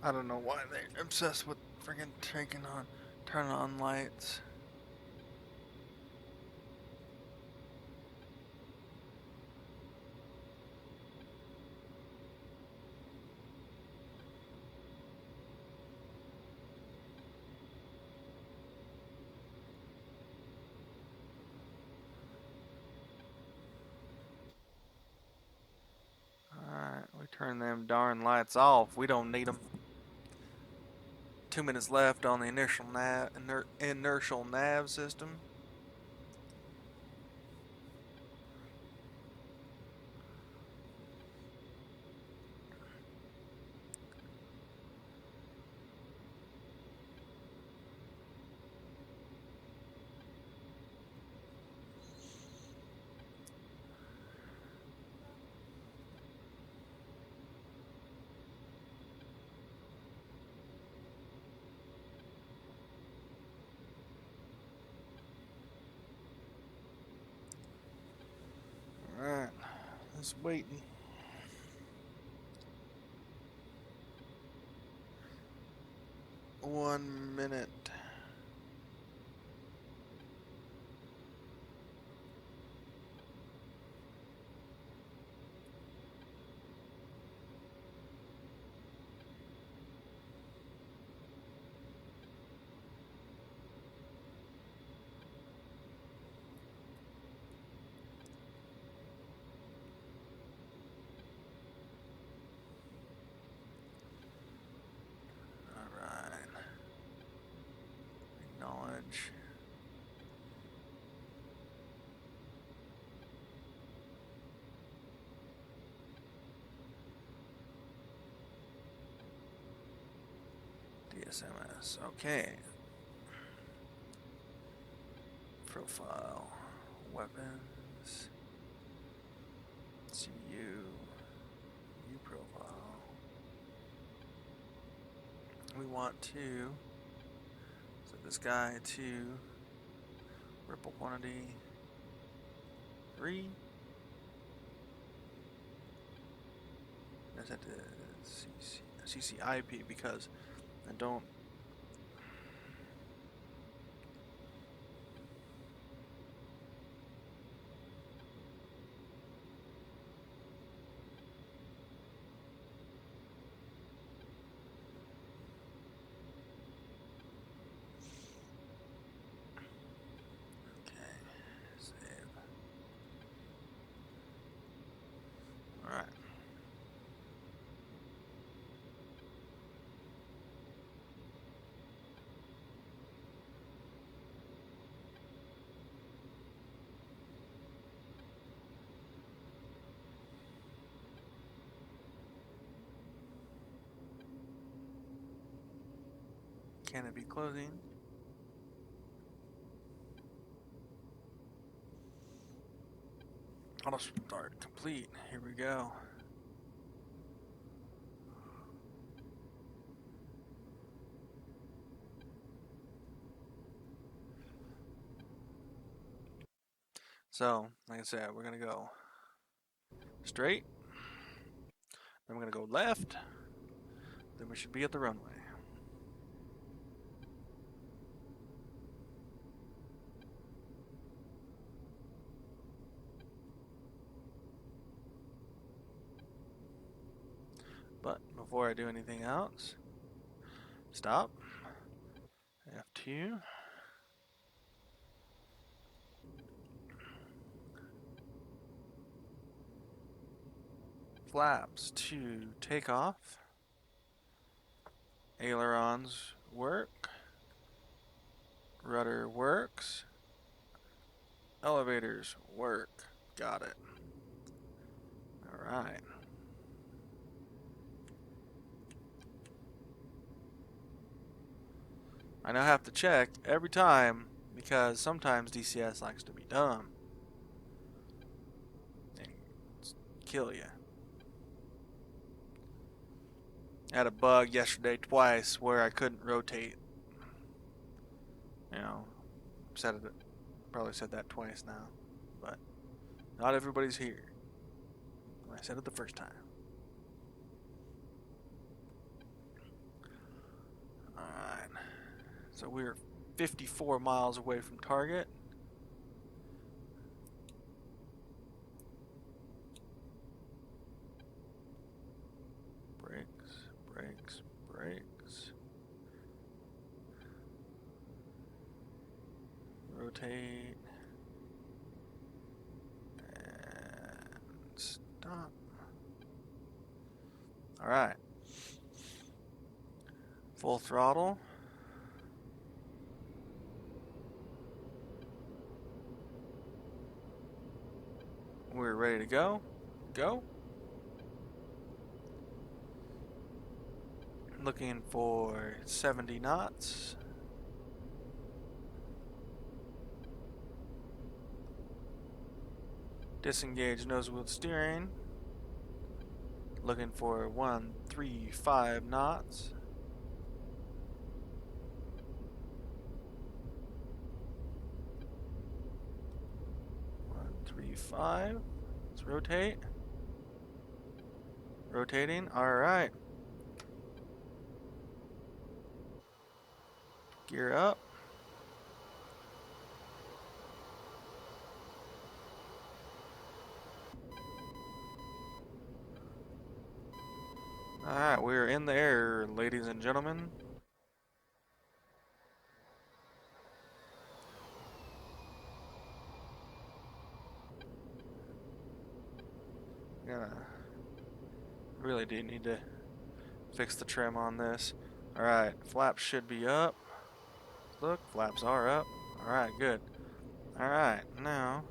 [SPEAKER 1] I don't know why they're obsessed with friggin' turning on lights. Alright, we turn them darn lights off. We don't need them. 2 minutes left on the inertial nav system. Alright, just waiting. One minute. Alright. Acknowledge. DSMS. Okay. Profile. Weapons. CPU. View profile. We want to set this guy to ripple quantity 3. I set to CCIP because I don't. Save. Alright. Canopy closing. Auto start complete. Here we go. So, like I said, we're gonna go straight, then we're gonna go left, then we should be at the runway. But before I do anything else, stop, F2, flaps to take off, ailerons work, rudder works, elevators work, got it. Alright. I now have to check every time because sometimes DCS likes to be dumb and kill you. I had a bug yesterday twice where I couldn't rotate. You know, probably said that twice now, but not everybody's here. I said it the first time. Alright. So we're 54 miles away from target. Brakes, brakes, brakes. Rotate. And stop. Alright. Full throttle. We're ready to go. Go. Looking for 70 knots. Disengage nose wheel steering. Looking for 135 knots. Five. Let's rotate. Rotating. Alright. Gear up. Alright, we're in the air, ladies and gentlemen. Really do need to fix the trim on this. Alright, flaps should be up. Look, flaps are up. Alright, good. Alright, now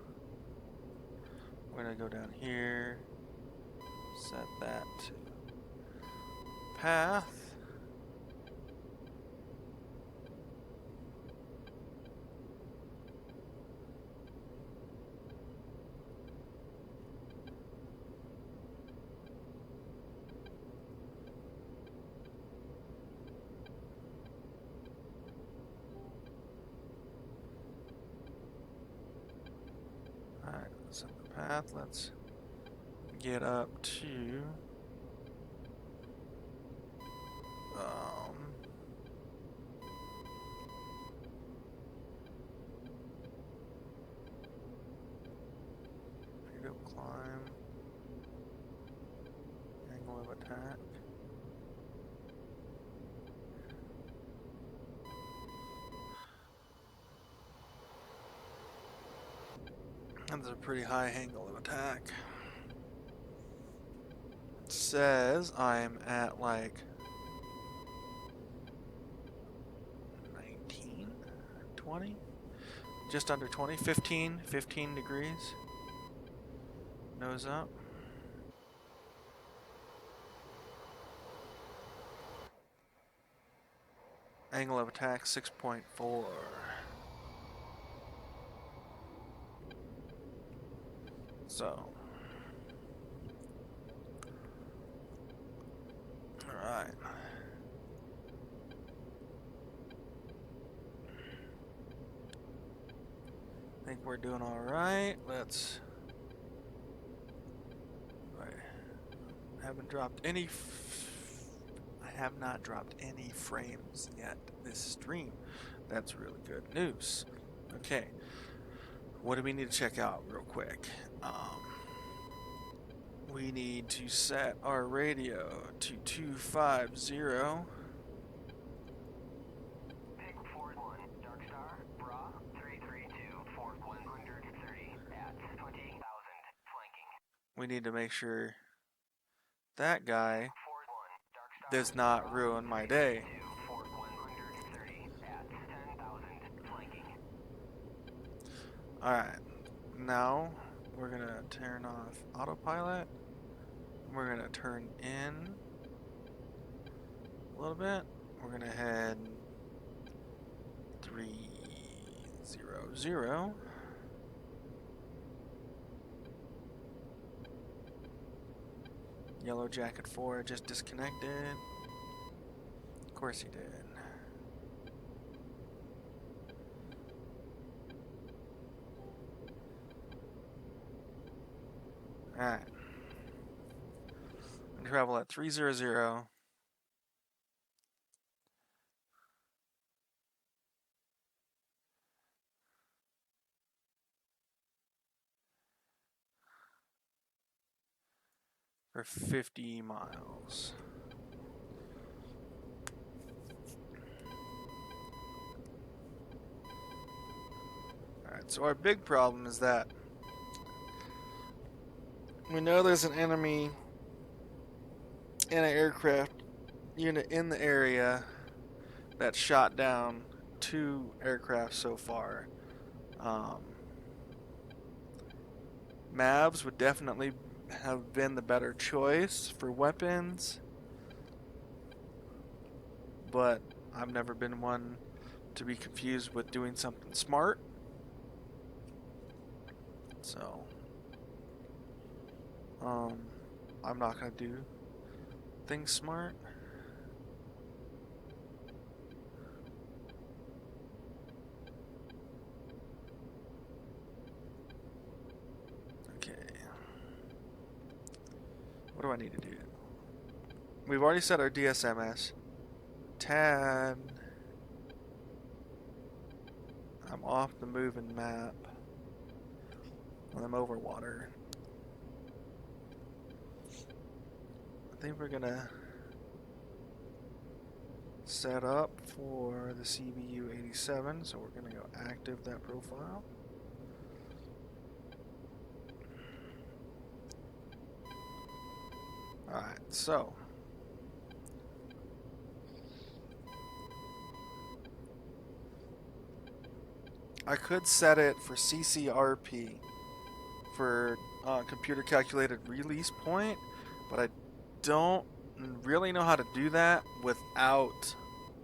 [SPEAKER 1] we're gonna go down here, set that to path. Alright, set the path. Let's get up to pick up climb, angle of attack. That's a pretty high angle of attack. It says I'm at like 19, 20, just under 20, 15 degrees. Nose up. Angle of attack 6.4. So. Alright. I think we're doing alright. Let's. I haven't dropped any. I have not dropped any frames yet this stream. That's really good news. Okay. What do we need to check out real quick? We need to set our radio to 250.
[SPEAKER 2] Big Ford 1, Dark Star, Bra, 332, Ford 130 at 28,000, flanking.
[SPEAKER 1] We need to make sure that guy
[SPEAKER 2] Ford 1, Dark Star,
[SPEAKER 1] does not ruin my day.
[SPEAKER 2] 332, Ford 130 at 10,000, flanking.
[SPEAKER 1] Alright, now we're gonna turn off autopilot. We're gonna turn in a little bit. We're gonna head 300. Yellow Jacket 4 just disconnected. Of course he did. Alright. Travel at 300. For 50 miles. Alright, so our big problem is that we know there's an enemy in an aircraft unit in the area that shot down 2 aircraft so far. Mavs would definitely have been the better choice for weapons, but I've never been one to be confused with doing something smart. So, I'm not gonna do things smart. Okay. What do I need to do? We've already set our DSMS. Tad. I'm off the moving map. I'm over water. I think we're gonna set up for the CBU 87, so we're gonna go active that profile. Alright, so I could set it for CCRP for computer calculated release point, but I don't really know how to do that without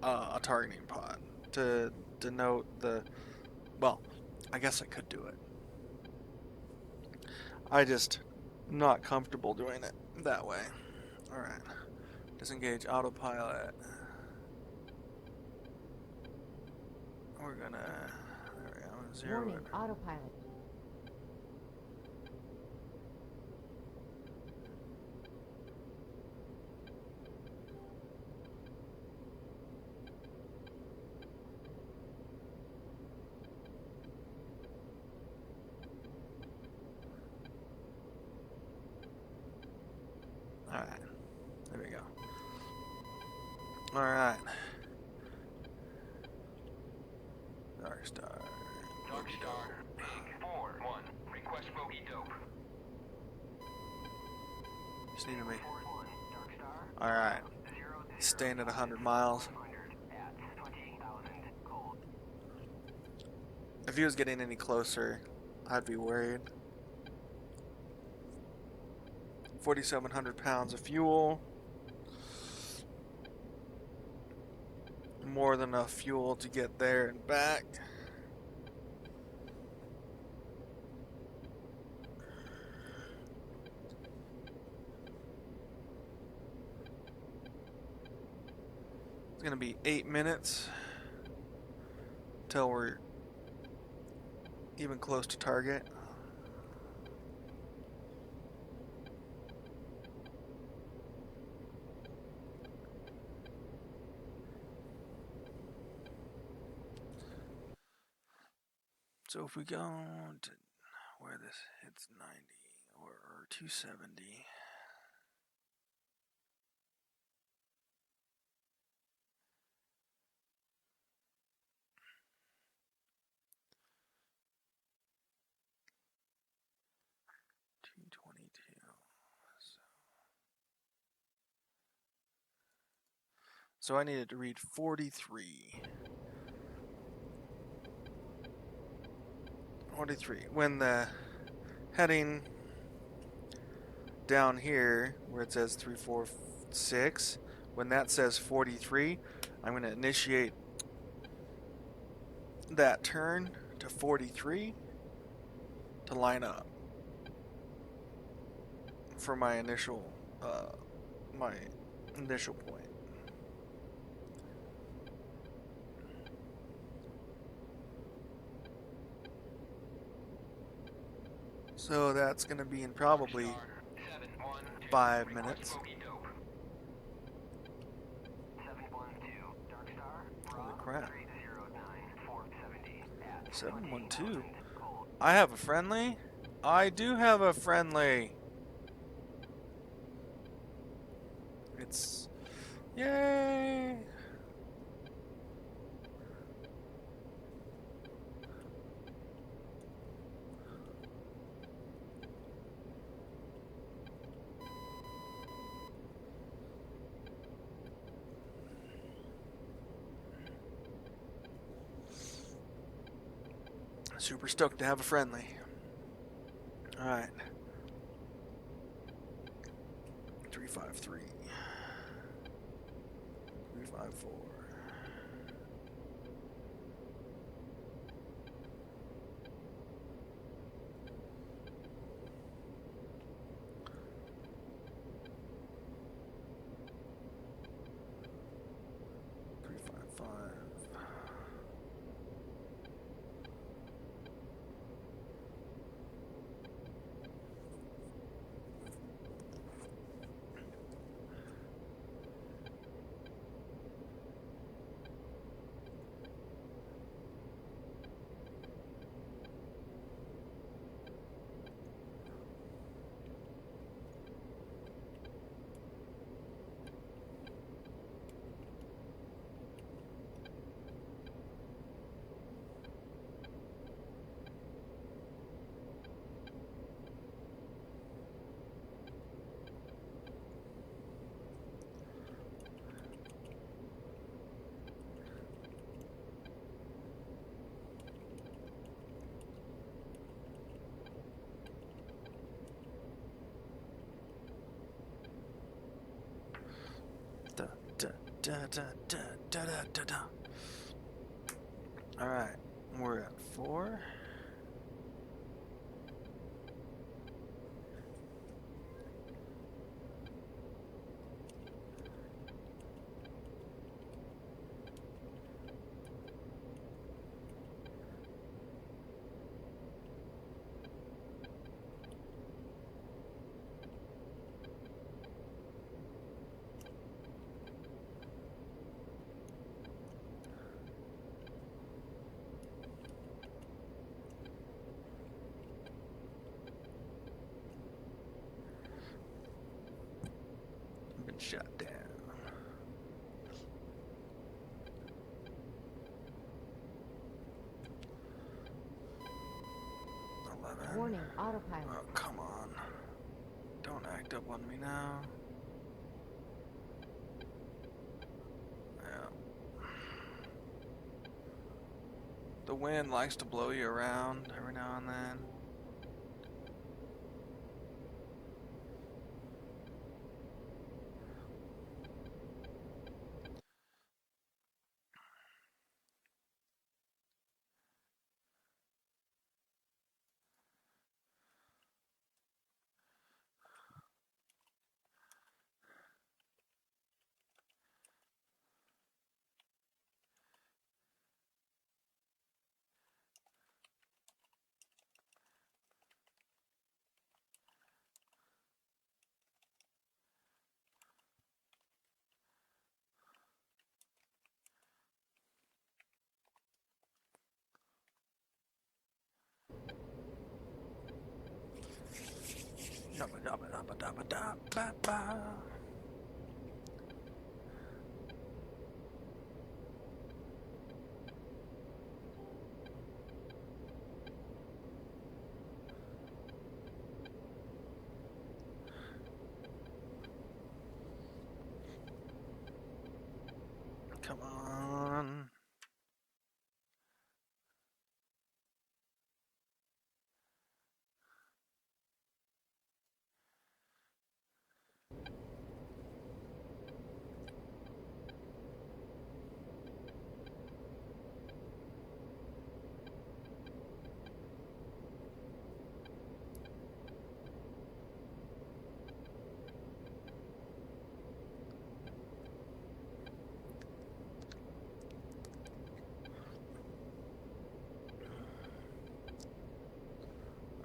[SPEAKER 1] a targeting pod to denote the, well, I guess I could do it. I just not comfortable doing it that way. Alright. Disengage autopilot. We're gonna, there we go, zero
[SPEAKER 3] Warning,
[SPEAKER 1] it.
[SPEAKER 3] autopilot.
[SPEAKER 1] Alright. There we go. Alright. Dark Star.
[SPEAKER 2] Dark Star, Big 4-1, request bogey dope.
[SPEAKER 1] Just need to make.
[SPEAKER 2] Ford 1, Dark Star,
[SPEAKER 1] Alright.
[SPEAKER 2] 0
[SPEAKER 1] Staying at 100 miles.
[SPEAKER 2] 100 at 28,000, cold.
[SPEAKER 1] If he was getting any closer, I'd be worried. 4,700 pounds of fuel. more than enough fuel to get there and back. It's going to be 8 minutes till we're even close to target. So if we go to where this hits 90 or 270. So I needed to read 43. 43. When the heading down here where it says 346, when that says 43, I'm going to initiate that turn to 43 to line up for my initial point. So that's going to be in probably 5 minutes. Holy crap. 712. I have a friendly? I do have a friendly. It's... Yay! Super stoked to have a friendly. Alright. 353. 354. Alright, we're at 4. Been shot down.
[SPEAKER 3] Warning, autopilot.
[SPEAKER 1] Oh, come on. Don't act up on me now. Yeah. The wind likes to blow you around every now and then. Ba-da-ba-da-ba-ba. Come on.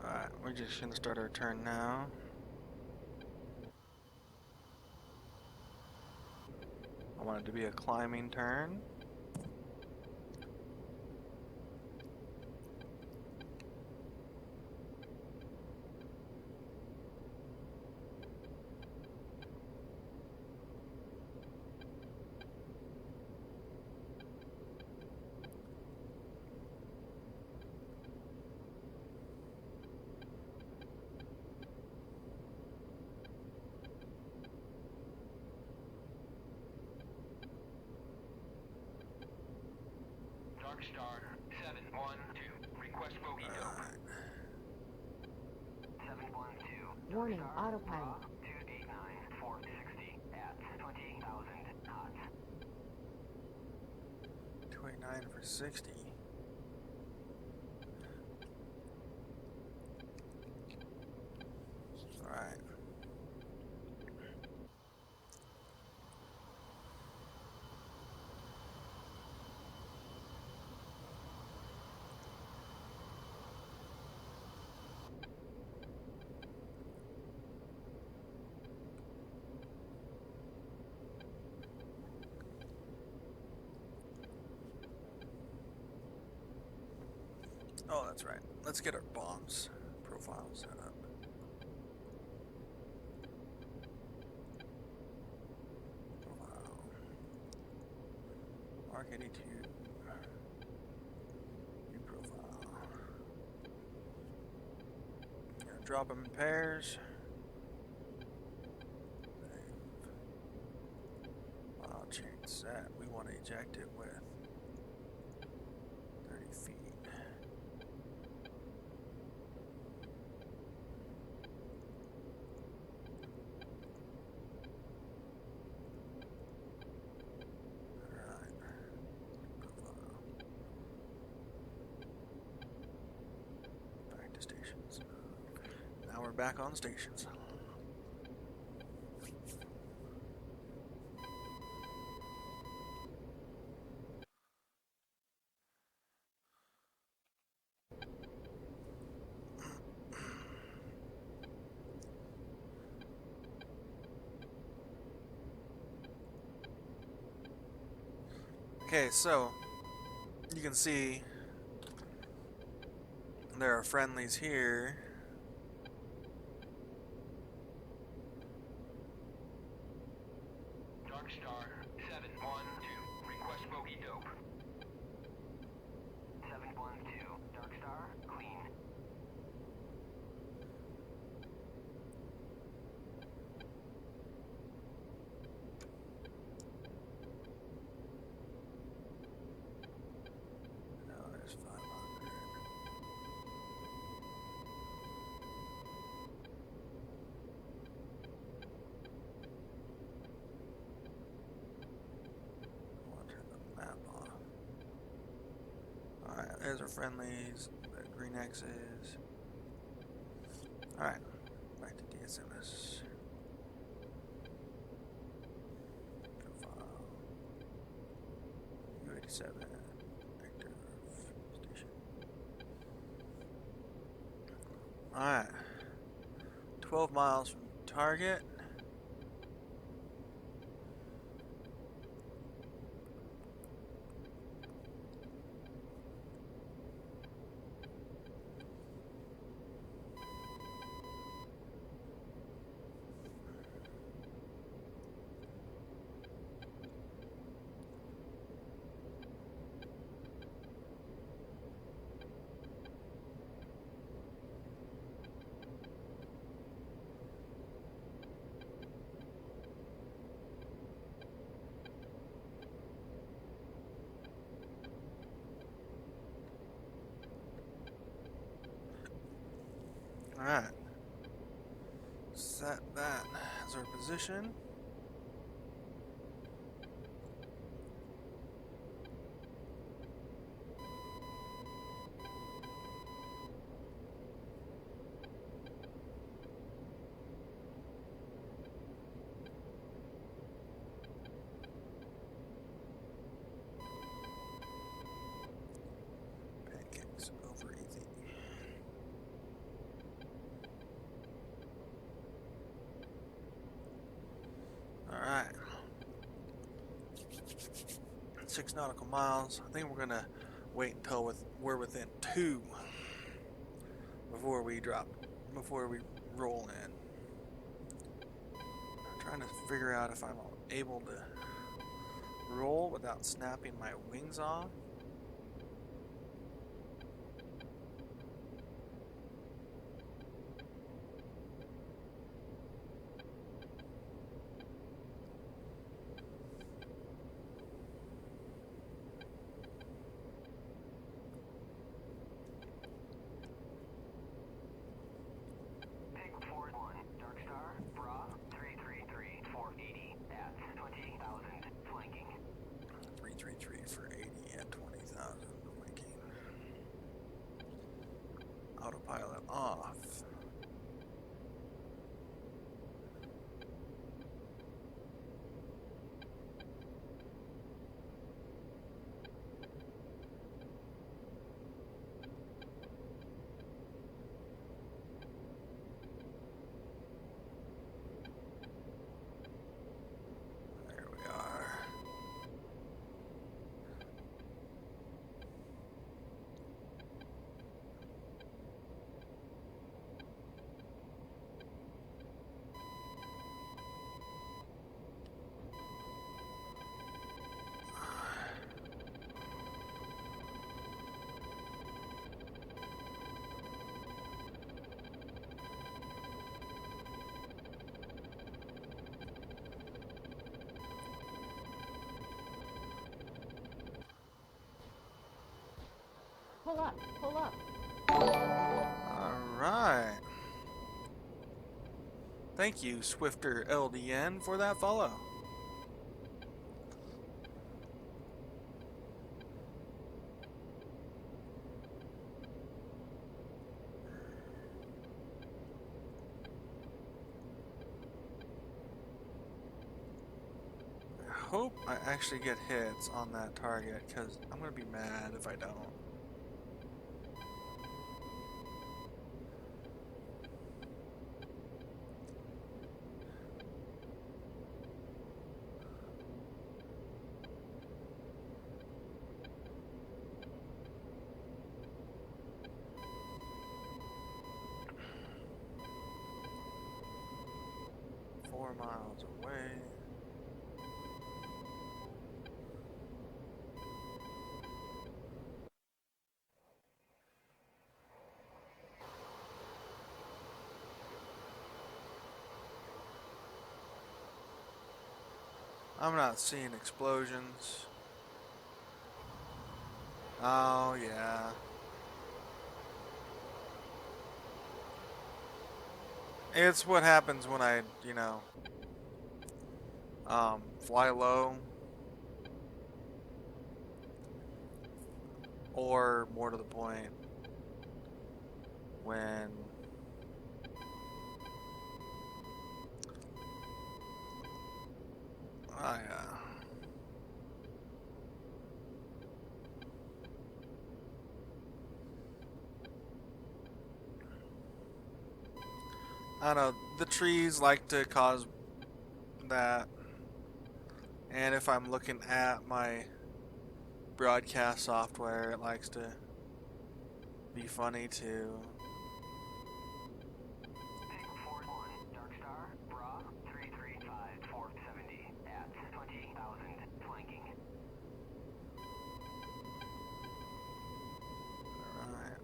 [SPEAKER 1] Alright, we're just gonna start our turn now. I want it to be a climbing turn.
[SPEAKER 2] Dark Star 712. Request bogey dope. 712.
[SPEAKER 3] Warning, autopilot.
[SPEAKER 2] 289 460 at 20,000 knots.
[SPEAKER 1] 29 for 60. Alright. Oh, that's right. Let's get our bombs profile set up. Profile. Mark 82. View profile. Gonna drop them in pairs. Save. I'll change that. We want to eject it with 30 feet. Stations. Now we're back on stations. Okay, so you can see there are friendlies here.
[SPEAKER 2] Dark Star 712. Request bogey dope. 712. Dark Star clean.
[SPEAKER 1] No, there's 500. I'll turn the map off. Alright, there's our friendlies. The green X's. Alright, back to DSMS. Profile. U87. Active station. Alright. 12 miles from target. Alright. Set that as our position. Pancakes over easy. Alright. 6 nautical miles. I think we're gonna wait until we're within 2 before we roll in. I'm trying to figure out if I'm able to roll without snapping my wings off.
[SPEAKER 2] Dark Star, Bra, 333, 480 at 20,000, flanking.
[SPEAKER 1] 333 for 80 at 20,000, flanking. Autopilot off. There we are.
[SPEAKER 3] Pull up, pull up.
[SPEAKER 1] Alright. Thank you, Swifter LDN, for that follow. I hope I actually get hits on that target, because I'm going to be mad if I don't. Miles away. I'm not seeing explosions. Oh, yeah. It's what happens when I, fly low. Or, more to the point, when I, I don't know, the trees like to cause that. And if I'm looking at my broadcast software, it likes to be funny too.
[SPEAKER 2] Dark Star, Bra, 335, 470 at 20,000, flanking.
[SPEAKER 1] Alright.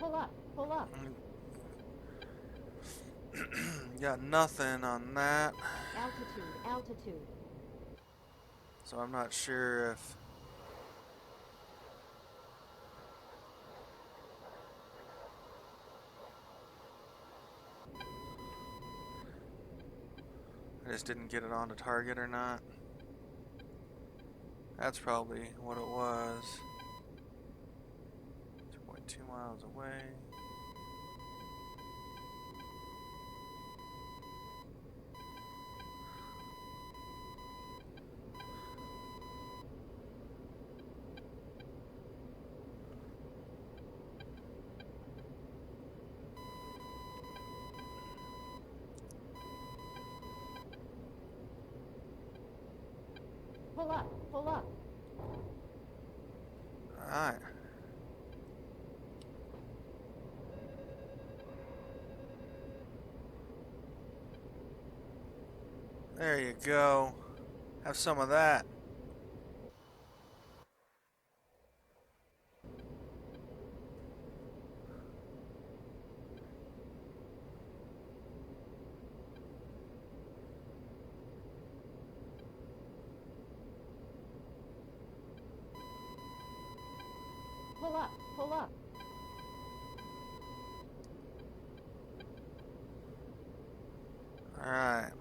[SPEAKER 3] Pull up. Pull up.
[SPEAKER 1] Got nothing on that.
[SPEAKER 3] Altitude. Altitude.
[SPEAKER 1] So I'm not sure if... I just didn't get it onto target or not. That's probably what it was. 2.2 miles away.
[SPEAKER 3] Pull up. Pull up.
[SPEAKER 1] Alright. There you go. Have some of that.
[SPEAKER 3] Pull up. Pull up.
[SPEAKER 1] Alright.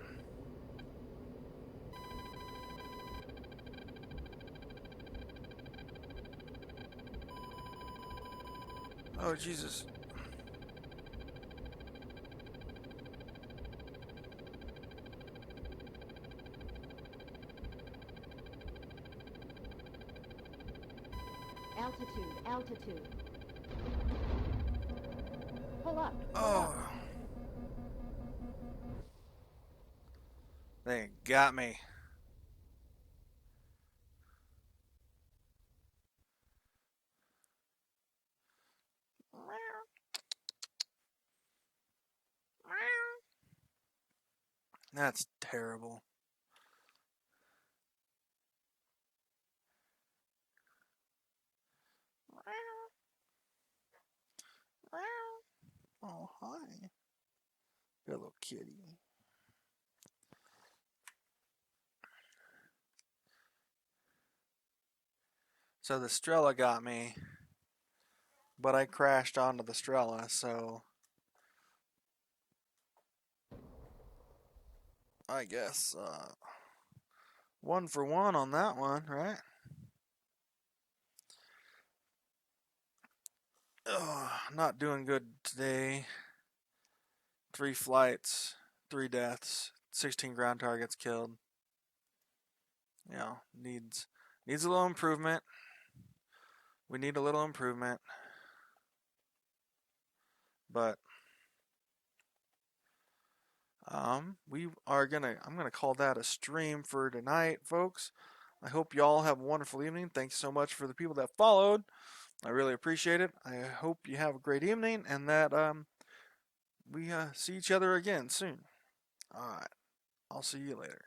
[SPEAKER 1] Oh, Jesus.
[SPEAKER 3] Altitude. Altitude. Pull up. Pull
[SPEAKER 1] Oh.
[SPEAKER 3] up.
[SPEAKER 1] They got me. That's terrible. Oh, hi. Good little kitty. So the Strela got me, but I crashed onto the Strela, so I guess 1 for 1 on that one, right? Ugh, not doing good today. 3 flights, 3 deaths, 16 ground targets killed. You know, needs a little improvement. We need a little improvement. But I'm gonna call that a stream for tonight, folks. I hope y'all have a wonderful evening. Thanks so much for the people that followed. I really appreciate it. I hope you have a great evening and that we see each other again soon. All right. I'll see you later.